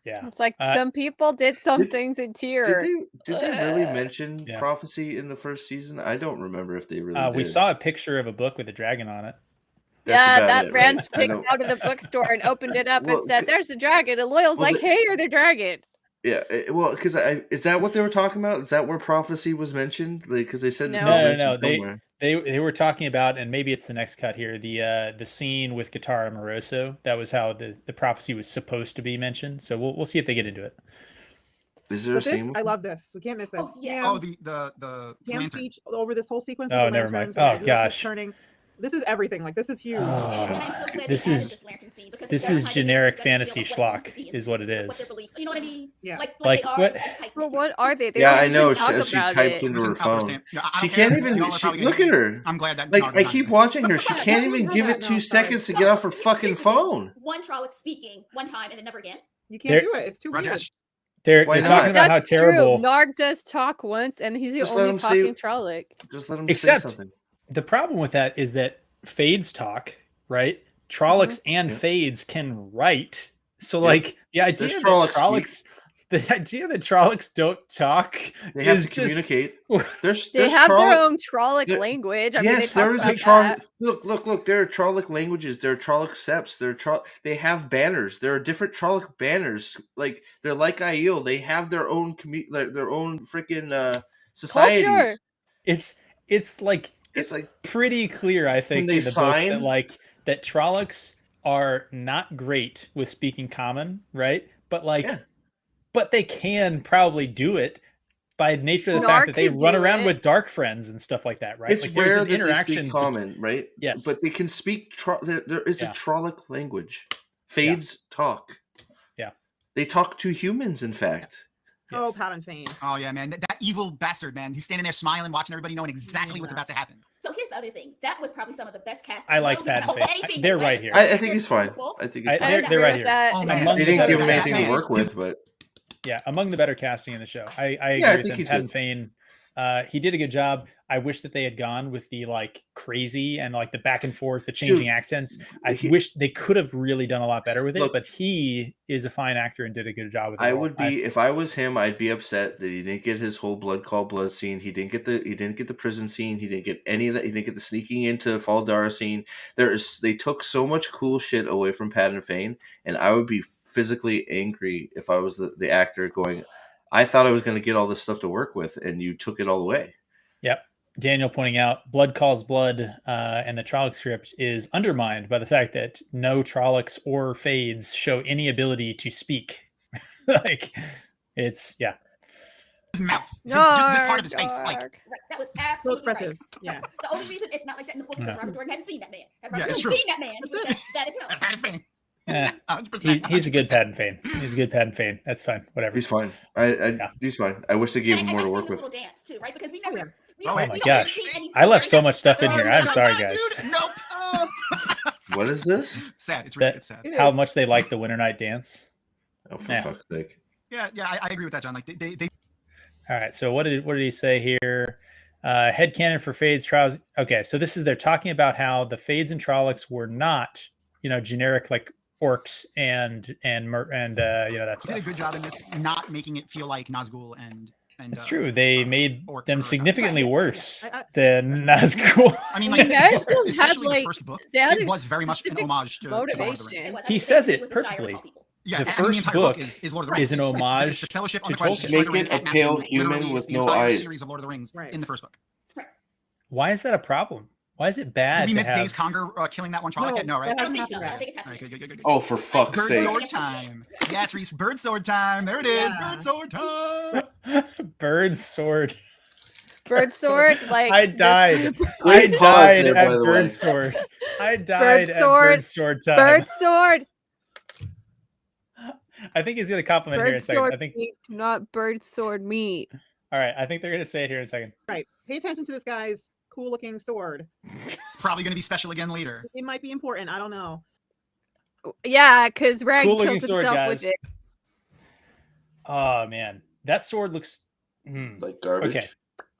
Yeah. It's like some people did some things in tier. Did they really mention prophecy in the first season? I don't remember if they really did. We saw a picture of a book with a dragon on it. That Rand picked out of the bookstore and opened it up and said, "There's a dragon." And Loyal's like, "Hey, you're the dragon." Yeah, well, because is that what they were talking about? Is that where prophecy was mentioned? Because they said no. They were talking about, and maybe it's the next cut here, the scene with Katara Moroso. That was how the prophecy was supposed to be mentioned. So we'll see if they get into it. Is there a scene? I love this. We can't miss this. The Tam's speech over this whole sequence. Oh, never mind. Oh gosh. This is everything. Like, this is huge. This is generic fantasy schlock, is what it is. You know what I mean? Yeah. Like what are they? They I know. She types into her phone. She can't even. Look at her. I'm glad that. Like, I keep watching her. She can't even give it 2 seconds to get off her fucking phone. One Trolloc speaking one time and then never again. You can't do it. It's too weird. They're talking about how terrible. True. Narg does talk once, and he's the only talking Trolloc. Just let him say something. The problem with that is that Fades talk, right? Trollocs and Fades can write. So, like, the idea that Trollocs the idea that Trollocs don't talk They have is to just communicate. They have their own Trolloc there- language. I mean, they Yes, talk there is a about Trolloc. that. Look. There are Trolloc languages. There are Trolloc septs. They have banners. There are different Trolloc banners. Like they're like Aiel. They have their own their own freaking societies. Culture. It's like pretty clear, I think, in the books that Trollocs are not great with speaking common, right? But but they can probably do it by nature of the fact that they run around with dark friends and stuff like that, right? It's like there's rare an interaction they speak common, right? Yes, but they can speak. There is a Trolloc language. Fades talk. Yeah, they talk to humans. In fact. Oh, Pattern Fane. Oh yeah, man, that evil bastard, man. He's standing there smiling, watching everybody, knowing exactly what's about to happen. So here's the other thing. That was probably some of the best casting. I like Pattern Fane. They're right here. I think he's fine. I think he's fine. They're right here. Oh, they didn't give him anything to work with, but yeah, among the better casting in the show. I agree with him. Pattern Fane. He did a good job. I wish that they had gone with the like crazy and like the back and forth, the changing accents. I wish they could have really done a lot better with it, but he is a fine actor and did a good job with it. If I was him, I'd be upset that he didn't get his whole blood call blood scene. He didn't get the prison scene. He didn't get any of that. He didn't get the sneaking into Fall Dara scene. They took so much cool shit away from Pattern Fane, and I would be physically angry if I was the actor going, I thought I was going to get all this stuff to work with, and you took it all away. Yep. Daniel pointing out blood calls blood, and the Trolloc script is undermined by the fact that no Trollocs or Fades show any ability to speak. Like, it's, His mouth. Just this part of his face. Like, right. That was absolutely so expressive. Right. Yeah. The only reason it's not like that in the books is Robert Jordan hadn't seen that man. Had Robert it's Jordan seen that man, he would have said, that is him. That's Pattern Fane. 100%. He's a good Pattern Fane. He's a good Pattern Fane. That's fine. Whatever. He's fine. He's fine. I wish they gave him more to work with. Little dance too, right? Because we never. Oh my gosh! I left so much stuff in here. I'm sorry, guys. Dude, nope. What is this? Sad. It's really sad. How much they like the Winter Night Dance. Oh, for fuck's sake. Yeah, I agree with that, John. Like they. All right. So what did he say here? Headcanon for Fades trials. Okay, so they're talking about how the Fades and Trollocs were not, generic like orcs and that stuff. They did a good job in this, not making it feel like Nazgul and. It's true. They made them significantly worse than Nazgul. I mean, like, Nazgul had the first book, it was very much an homage to motivation. He says it perfectly. Yeah, the first book is an homage to Tolkien. Make it a pale human with no eyes. Series of Lord of the Rings in the first book. Why is that a problem? Why is it bad? Did we miss Days Conger killing that one Trolloc? No, right? I don't think so. I think it's happening. Good. Oh, for fuck's sake! Bird sword time. Yes, Reese. Bird sword time. There it is. Yeah. Bird sword time. Bird sword. Bird sword. Like I died. I died at bird sword. I died at bird sword time. Bird sword. I think he's gonna compliment here in a second. I think meat, not bird sword meat. All right, I think they're gonna say it here in a second. Right. Pay attention to this guy's cool-looking sword. It's probably gonna be special again later. It might be important. I don't know. Yeah, because Rag killed sword, himself guys. with it. Oh man, that sword looks like garbage. Okay,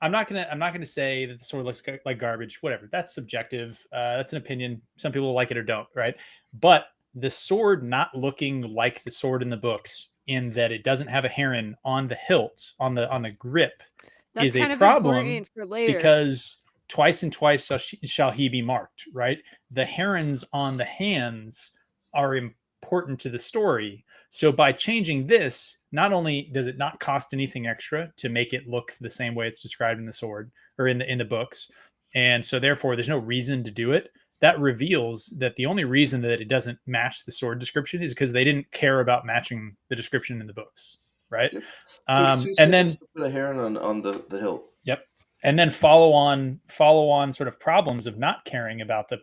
I'm not gonna say that the sword looks like garbage. Whatever. That's subjective. That's an opinion. Some people like it or don't, right? But the sword not looking like the sword in the books, in that it doesn't have a heron on the hilt, on the grip, is a problem because twice and twice shall he be marked, right? The herons on the hands are important to the story. So by changing this, not only does it not cost anything extra to make it look the same way it's described in the sword or in the books, and so therefore there's no reason to do it. That reveals that the only reason that it doesn't match the sword description is because they didn't care about matching the description in the books, right? And then put a heron on the hilt. Yep. And then follow on sort of problems of not caring about the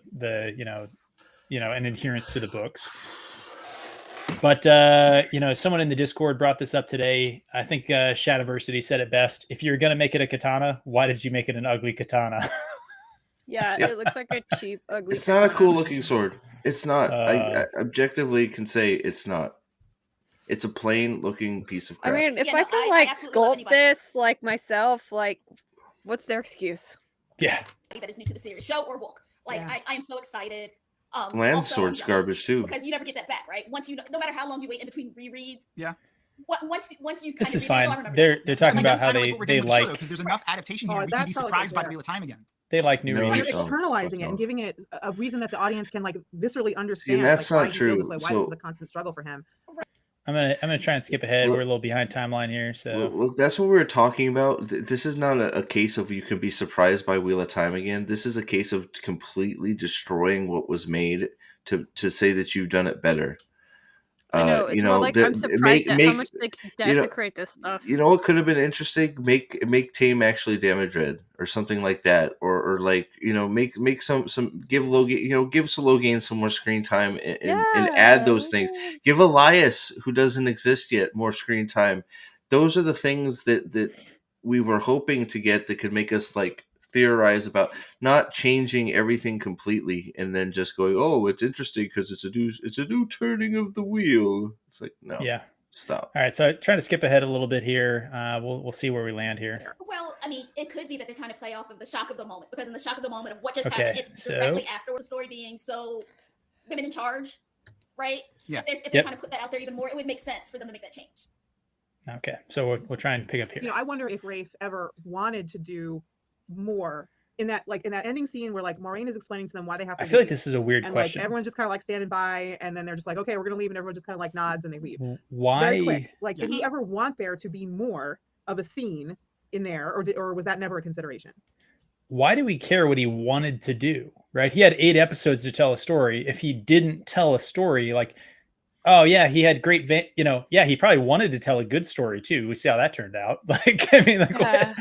an adherence to the books. But someone in the Discord brought this up today. I think Shadiversity said it best. If you're gonna make it a katana, why did you make it an ugly katana? Yeah, it looks like a cheap, ugly. It's not a cool looking sword. It's not. I objectively can say it's not. It's a plain looking piece of crap. I mean, if I could sculpt this like myself, like, what's their excuse? Yeah. That is new to the series, show or book. Like, I am so excited. Land sword's garbage too. Because you never get that back, right? Once no matter how long you wait in between rereads. Yeah. once you this kind is of fine. They're talking about how they like because there's enough adaptation here. We can be surprised by the Wheel of Time again. They like new readers. You're externalizing it and giving it a reason that the audience can like viscerally understand. See, that's like, not why true. He feels this way, why this is a constant struggle for him. I'm gonna try and skip ahead. We're a little behind timeline here, so look, that's what we were talking about. This is not a case of you can be surprised by Wheel of Time again. This is a case of completely destroying what was made to say that you've done it better. I know. It's more like I'm surprised at how much they can desecrate this stuff. You know what could have been interesting? Make Tame actually damage red or something like that, or like make some give Logan give Logan some more screen time and add those things. Give Elias, who doesn't exist yet, more screen time. Those are the things that we were hoping to get that could make us like theorize about, not changing everything completely and then just going, oh, it's interesting because it's a new turning of the wheel. It's like, no, stop. All right, so trying to skip ahead a little bit here. We'll see where we land here. Well, I mean, it could be that they're trying to play off of the shock of the moment, because in the shock of the moment of what just happened, it's directly after the story being so women in charge, right? Yeah. If they're trying to put that out there even more, it would make sense for them to make that change. Okay, so we'll try and pick up here. I wonder if Rafe ever wanted to do more in that ending scene where like Moiraine is explaining to them why they have to I feel leave. like this is a weird question. Like, everyone's just kind of like standing by, and then they're just like, okay, we're gonna leave, and everyone just kind of like nods and they leave. Why? Very quick. Like, did he ever want there to be more of a scene in there, or was that never a consideration? Why do we care what he wanted to do? Right? He had 8 episodes to tell a story. If he didn't tell a story, like, oh yeah, he had great, he probably wanted to tell a good story too. We see how that turned out. Like, I mean, like, I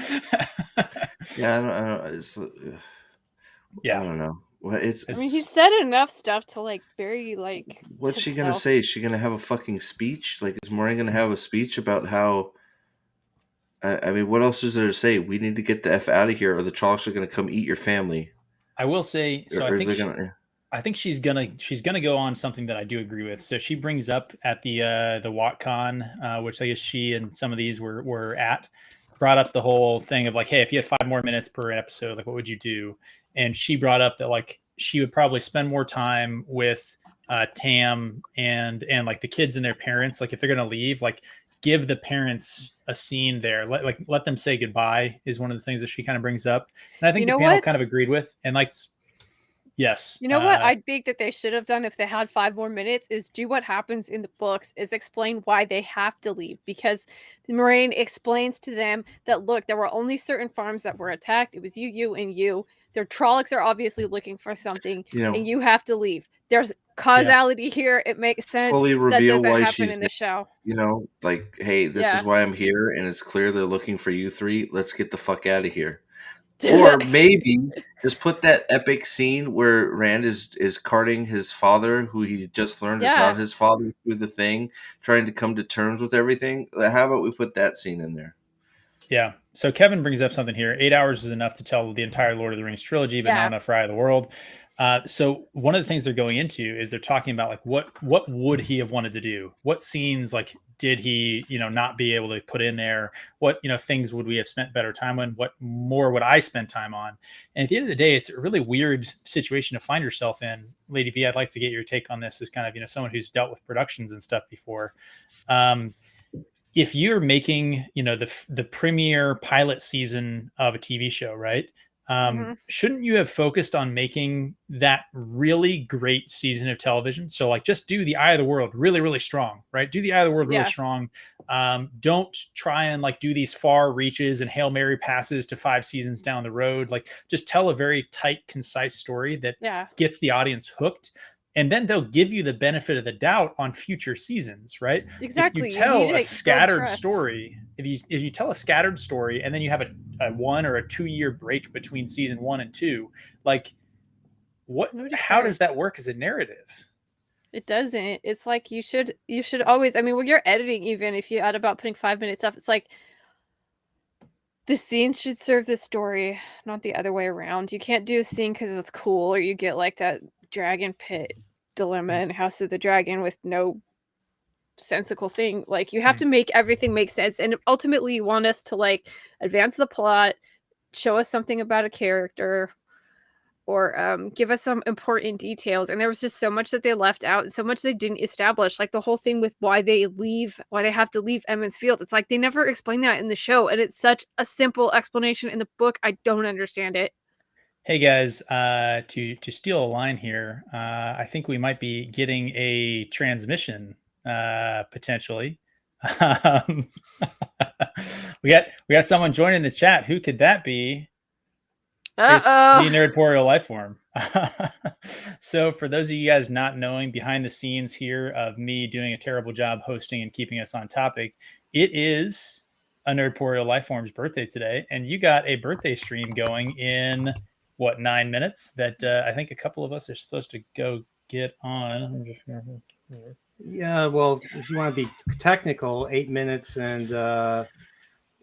don't know. Well, I mean, he said enough stuff to like very like. What's she gonna say? Is she gonna have a fucking speech? Like, is Moiraine gonna have a speech about how? I mean, what else is there to say? We need to get the F out of here, or the Trollocs are gonna come eat your family. I will say, so I think she's gonna go on something that I do agree with. So she brings up at the WotCon, which I guess she and some of these were at, brought up the whole thing of like, hey, if you had 5 more minutes per episode, like what would you do? And she brought up that like she would probably spend more time with Tam and like the kids and their parents. Like if they're gonna leave, like give the parents a scene there. Let them say goodbye is one of the things that she kind of brings up. And I think the panel kind of agreed with. And like, yes. You know what I think that they should have done if they had 5 more minutes is do what happens in the books, is explain why they have to leave, because Moiraine explains to them that, look, there were only certain farms that were attacked. It was you, and you. Their Trollocs are obviously looking for something, and you have to leave. There's causality here. It makes sense. Fully reveal that doesn't why happen she's in the show. Like, hey, this is why I'm here, and it's clear they're looking for you 3. Let's get the fuck out of here. Or maybe just put that epic scene where Rand is carting his father, who he just learned is not his father, through the thing, trying to come to terms with everything. How about we put that scene in there? Yeah. So Kevin brings up something here. 8 hours is enough to tell the entire Lord of the Rings trilogy, but not enough for Eye of the World. So one of the things they're going into is they're talking about like what would he have wanted to do? What scenes like did he not be able to put in there? What things would we have spent better time on? What more would I spend time on? And at the end of the day, it's a really weird situation to find yourself in. Lady B, I'd like to get your take on this as kind of someone who's dealt with productions and stuff before. If you're making the premiere pilot season of a TV show, right? Shouldn't you have focused on making that really great season of television? So like just do the Eye of the World really, really strong, right? Do the Eye of the World really strong. Don't try and like do these far reaches and Hail Mary passes to 5 seasons down the road. Like just tell a very tight, concise story that gets the audience hooked. And then they'll give you the benefit of the doubt on future seasons, right? Exactly. If you tell a scattered story, if you tell a scattered story and then you have a 1 or a 2 year break between season 1 and 2, like how does that work as a narrative? It doesn't. It's like you should always, I mean, when you're editing, even if you add about putting 5 minutes stuff, it's like the scene should serve the story, not the other way around. You can't do a scene because it's cool, or you get like that dragon pit dilemma in House of the Dragon with no sensical thing. Like you have to make everything make sense, and ultimately you want us to like advance the plot, show us something about a character, or give us some important details. And there was just so much that they left out and so much they didn't establish, like the whole thing with why they have to leave Emmons Field. It's like they never explain that in the show, and it's such a simple explanation in the book. I don't understand it. Hey guys, to steal a line here, I think we might be getting a transmission potentially. we got someone joining the chat. Who could that be? It's the Nerdporeal life form. So for those of you guys not knowing, behind the scenes here of me doing a terrible job hosting and keeping us on topic, it is a Nerdporeal life form's birthday today, and you got a birthday stream going in 9 minutes that I think a couple of us are supposed to go get on. Yeah, well, if you want to be technical, 8 minutes and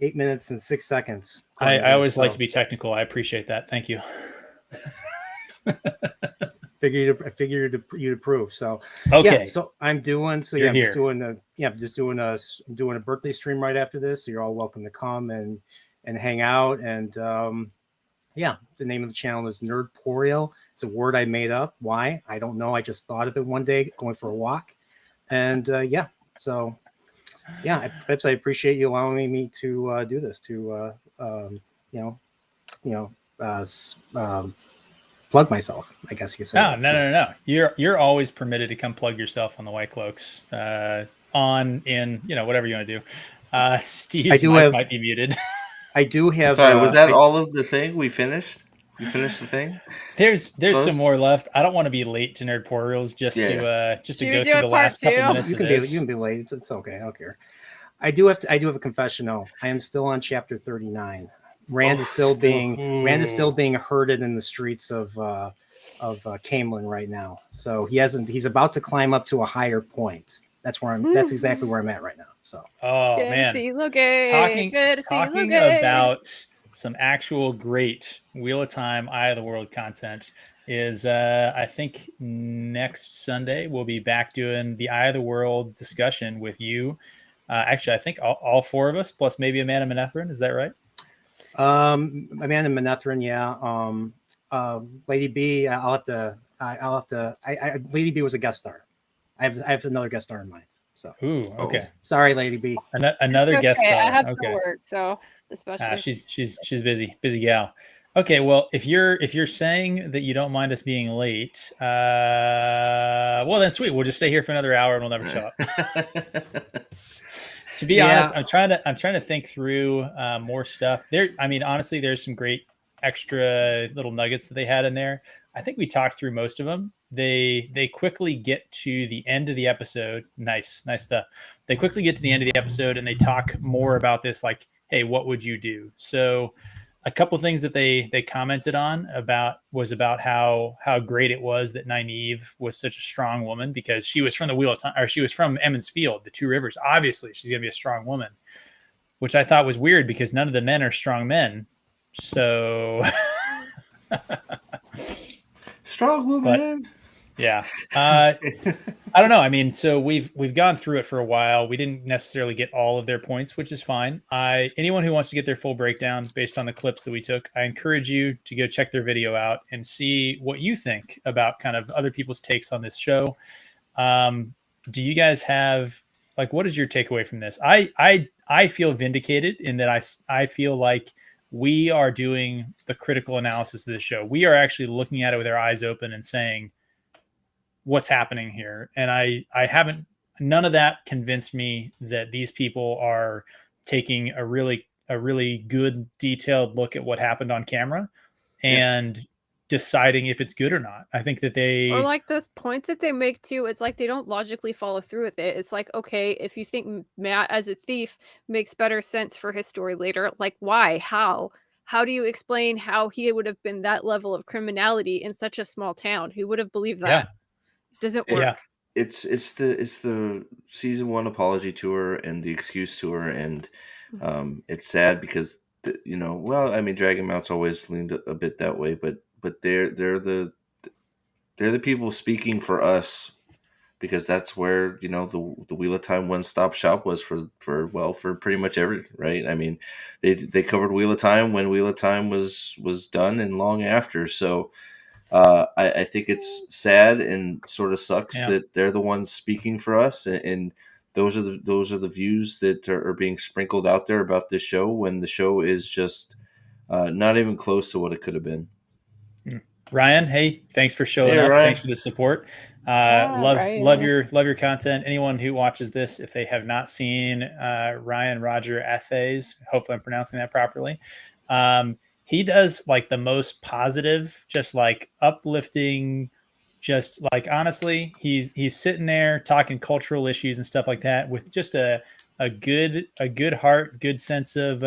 8 minutes and 6 seconds. I always like to be technical. I appreciate that. Thank you. I figured you'd approve. So okay. Yeah, so I'm doing. So yeah, I'm just doing a birthday stream right after this. So you're all welcome to come and hang out. And yeah, the name of the channel is Nerdporeal. It's a word I made up. Why? I don't know. I just thought of it one day going for a walk, and yeah. So yeah, Pips, I appreciate you allowing me to do this. To plug myself, I guess you could say. No. You're always permitted to come plug yourself on the Whitecloaks, whatever you want to do. Steve's mic might be muted. I do have. Sorry, was that all of the thing we finished? You finished the thing? There's some more left. I don't want to be late to Nerdporeals just to go through the last couple minutes. You can be late. It's okay. I don't care. I do have a confession though. I am still on chapter 39. Rand is still being herded in the streets of Camelin right now. So he's about to climb up to a higher point. That's exactly where I'm at right now. So man, talking about some actual great Wheel of Time Eye of the World content is I think next Sunday we'll be back doing the Eye of the World discussion with you. Actually, I think all four of us plus maybe Amanda Manethrin. Is that right? Amanda Manethrin, yeah. Lady B, Lady B was a guest star. I have another guest star in mind. So okay. Sorry, Lady B. Another guest star. I have to work, so especially she's busy gal. Okay, well, if you're saying that you don't mind us being late, well then sweet. We'll just stay here for another hour and we'll never show up. To be honest, I'm trying to think through more stuff. Honestly, there's some great extra little nuggets that they had in there. I think we talked through most of them. They quickly get to the end of the episode. Nice stuff. They quickly get to the end of the episode and they talk more about this, like, hey, what would you do? So a couple of things that they commented on was about how great it was that Nynaeve was such a strong woman because she was from the Wheel of Time, or she was from Emmons Field, the Two Rivers. Obviously, she's gonna be a strong woman, which I thought was weird because none of the men are strong men. So strong woman. Yeah. I don't know. I mean, so we've gone through it for a while. We didn't necessarily get all of their points, which is fine. Anyone who wants to get their full breakdown based on the clips that we took, I encourage you to go check their video out and see what you think about kind of other people's takes on this show. Do you guys have, like, what is your takeaway from this? I feel vindicated in that I feel like we are doing the critical analysis of the show. We are actually looking at it with our eyes open and saying, what's happening here? And none of that convinced me that these people are taking a really good detailed look at what happened on camera and deciding if it's good or not. I think that or like those points that they make too, it's like they don't logically follow through with it. It's like, okay, if you think Matt as a thief makes better sense for his story later, like why? How do you explain how he would have been that level of criminality in such a small town? Who would have believed that? Yeah. Doesn't work. Yeah. It's the season 1 apology tour and the excuse tour, and it's sad because Dragonmount's always leaned a bit that way, but they're the people speaking for us because that's where the Wheel of Time one-stop shop was for pretty much right. I mean, they covered Wheel of Time when Wheel of Time was done and long after. So I think it's sad and sort of sucks that they're the ones speaking for us, and those are the views that are being sprinkled out there about this show when the show is just not even close to what it could have been. Ryan, hey, thanks for showing up. Ryan. Thanks for the support. Love your content. Anyone who watches this, if they have not seen Ryan Roger Athays, hopefully I'm pronouncing that properly. He does like the most positive, just like uplifting, just like honestly, he's sitting there talking cultural issues and stuff like that with just a good heart, good sense of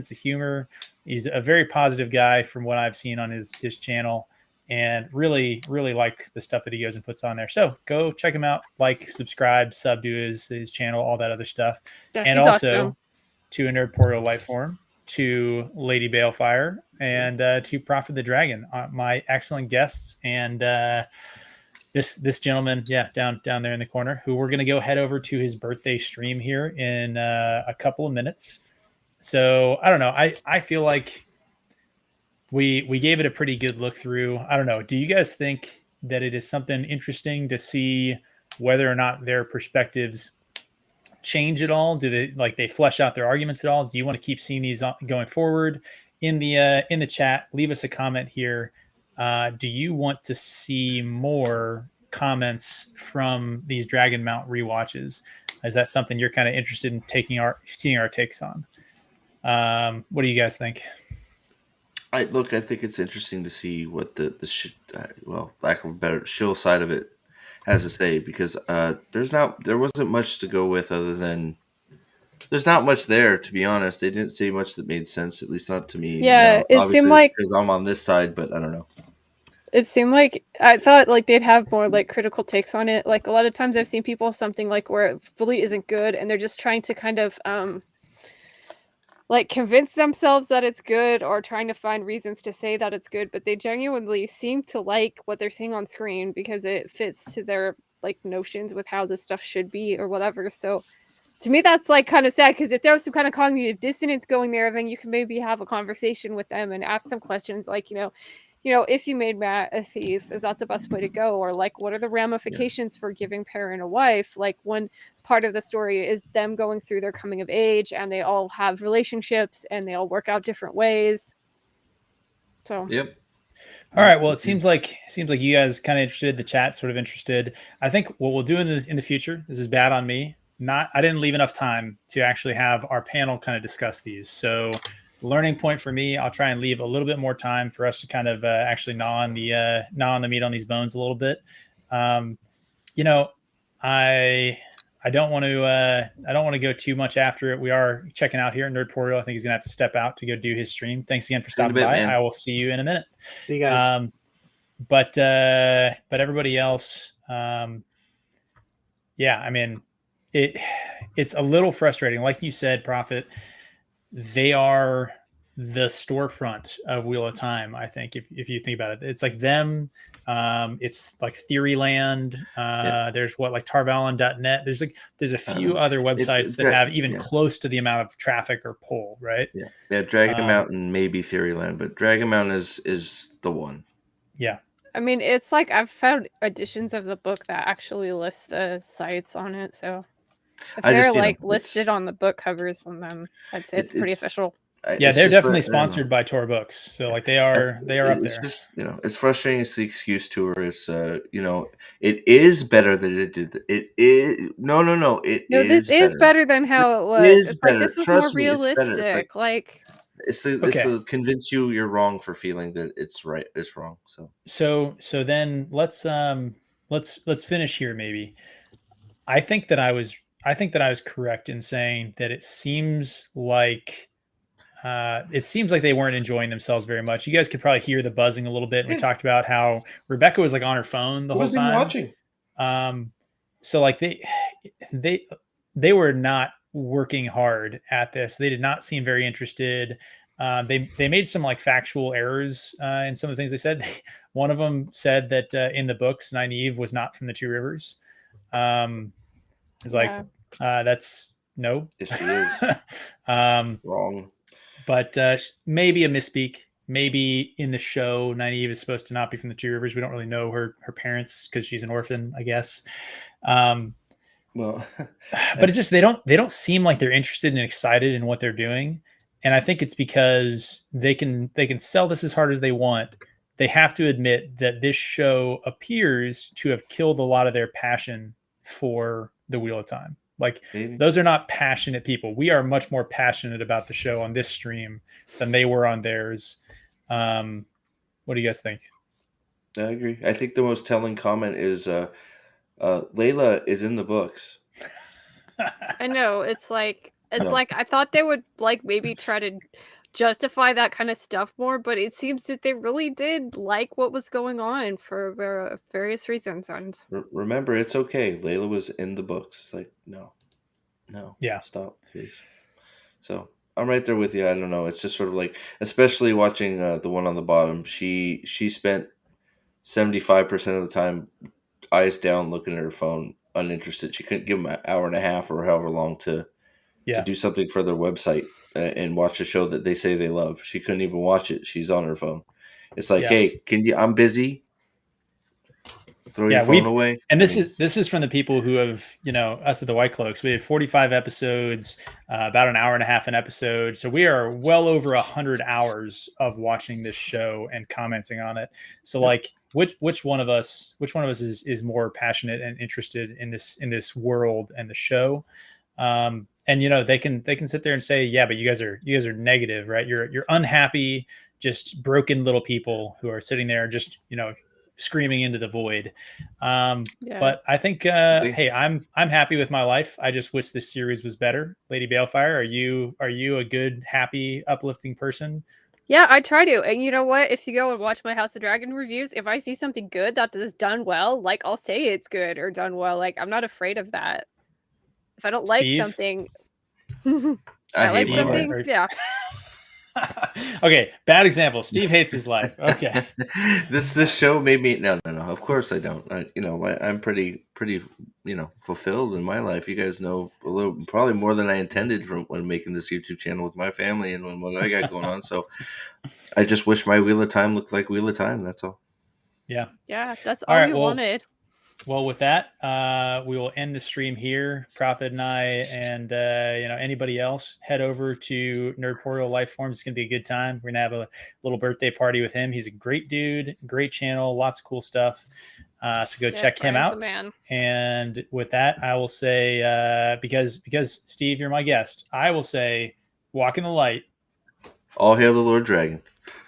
humor. He's a very positive guy from what I've seen on his channel, and really like the stuff that he goes and puts on there. So go check him out, like, subscribe, sub to his channel, all that other stuff. Yeah, and also awesome. To a Nerdporial Lightform, to Lady Balefire, and to Prophet the Dragon, my excellent guests, and this gentleman, down there in the corner, who we're going to go head over to his birthday stream here in a couple of minutes. So I don't know. I feel like we gave it a pretty good look through. I don't know. Do you guys think that it is something interesting to see whether or not their perspectives change at all? Do they flesh out their arguments at all? Do you want to keep seeing these going forward? In the chat, leave us a comment here. Do you want to see more comments from these Dragonmount rewatches? Is that something you're kind of interested in seeing our takes on? What do you guys think? I think it's interesting to see what the lack of a better shill side of it has to say, because there wasn't much to go with other than there's not much there, to be honest. They didn't say much that made sense, at least not to me. Yeah, it seemed like, because I'm on this side, but I don't know. It seemed like I thought like they'd have more like critical takes on it. Like a lot of times I've seen people something like where it fully isn't good and they're just trying to kind of like convince themselves that it's good or trying to find reasons to say that it's good, but they genuinely seem to like what they're seeing on screen because it fits to their like notions with how this stuff should be or whatever. So to me, that's like kind of sad, because if there was some kind of cognitive dissonance going there, then you can maybe have a conversation with them and ask them questions like, if you made Matt a thief, is that the best way to go? Or like, what are the ramifications for giving Perrin a wife? Like, one part of the story is them going through their coming of age, and they all have relationships and they all work out different ways. So yep. All right. Well, it seems like you guys kind of interested. The chat sort of interested. I think what we'll do in the future. This is bad on me. I didn't leave enough time to actually have our panel kind of discuss these. So, learning point for me, I'll try and leave a little bit more time for us to kind of actually gnaw on the meat on these bones a little bit. I don't want to go too much after it. We are checking out here. Nerdporial, I think he's gonna have to step out to go do his stream. Thanks again for stopping by. Man. I will see you in a minute. See you guys. But everybody else, I mean, it's a little frustrating. Like you said, Prophet, they are the storefront of Wheel of Time. I think if you think about it, it's like them. It's like Theoryland. There's like Tarvalon.net. There's a few other websites that have even close to the amount of traffic or pull, right? Yeah. Dragonmount and maybe Theoryland, but Dragonmount is the one. Yeah. I mean, it's like I've found editions of the book that actually list the sites on it. So if they're listed on the book covers, then I'd say it's pretty official. Yeah, they're definitely sponsored by Tor Books, so like they are up there. Just, it's frustrating. It's the excuse tour. It's it is better than it did. It is no. This is better than how it was. It's like this is more realistic. It's to convince you're wrong for feeling that it's right. It's wrong. So then let's finish here. Maybe I think that I was correct in saying that it seems like they weren't enjoying themselves very much. You guys could probably hear the buzzing a little bit. And we talked about how Rebecca was like on her phone the whole time. Watching. So like they were not working hard at this. They did not seem very interested. They made some like factual errors in some of the things they said. One of them said that in the books, Nynaeve was not from the Two Rivers. It's like that's no. Yes, she is. Wrong. But maybe a misspeak. maybe in the show, Nynaeve is supposed to not be from the Two Rivers. We don't really know her parents because she's an orphan, I guess. Well, but it just they don't seem like they're interested and excited in what they're doing, and I think it's because they can sell this as hard as they want. They have to admit that this show appears to have killed a lot of their passion for the Wheel of Time. Like, those are not passionate people. We are much more passionate about the show on this stream than they were on theirs. What do you guys think? I agree. I think the most telling comment is Layla is in the books. I know. It's like I thought they would like maybe try to justify that kind of stuff more, but it seems that they really did like what was going on for various reasons. And remember, it's okay. Layla was in the books. It's like, no, yeah, stop, please. So I'm right there with you. I don't know. It's just sort of like, especially watching the one on the bottom. She spent 75% of the time eyes down, looking at her phone, uninterested. She couldn't give them an hour and a half or however long to do something for their website and watch a show that they say they love. She couldn't even watch it. She's on her phone. It's like, hey, can you? I'm busy. Throw your phone away. And this is from the people who have, us at the Whitecloaks. We had 45 episodes, about an hour and a half an episode. So we are well over 100 hours of watching this show and commenting on it. So like, which one of us is more passionate and interested in this world and the show? And they can sit there and say, yeah, but you guys are negative, right? You're unhappy, just broken little people who are sitting there just, screaming into the void. But I think, hey, I'm happy with my life. I just wish this series was better. Lady Balefire, are you a good, happy, uplifting person? Yeah, I try to. And you know what? If you go and watch my House of Dragon reviews, if I see something good that is done well, like I'll say it's good or done well. Like I'm not afraid of that. If I don't like something, I like something. Yeah. Okay, bad example. Steve hates his life. Okay. This show made me no. Of course I don't. I'm pretty fulfilled in my life. You guys know a little, probably more than I intended from when making this YouTube channel with my family and what I got going on. So I just wish my Wheel of Time looked like Wheel of Time. That's all. Yeah. Yeah, that's all you wanted. Well, with that, we will end the stream here. Prophet and I, and anybody else, head over to Nerdporial Lifeforms. It's gonna be a good time. We're gonna have a little birthday party with him. He's a great dude, great channel, lots of cool stuff. So go check him out. Man. And with that, I will say, because Steve, you're my guest, I will say, walk in the light. All hail the Lord Dragon.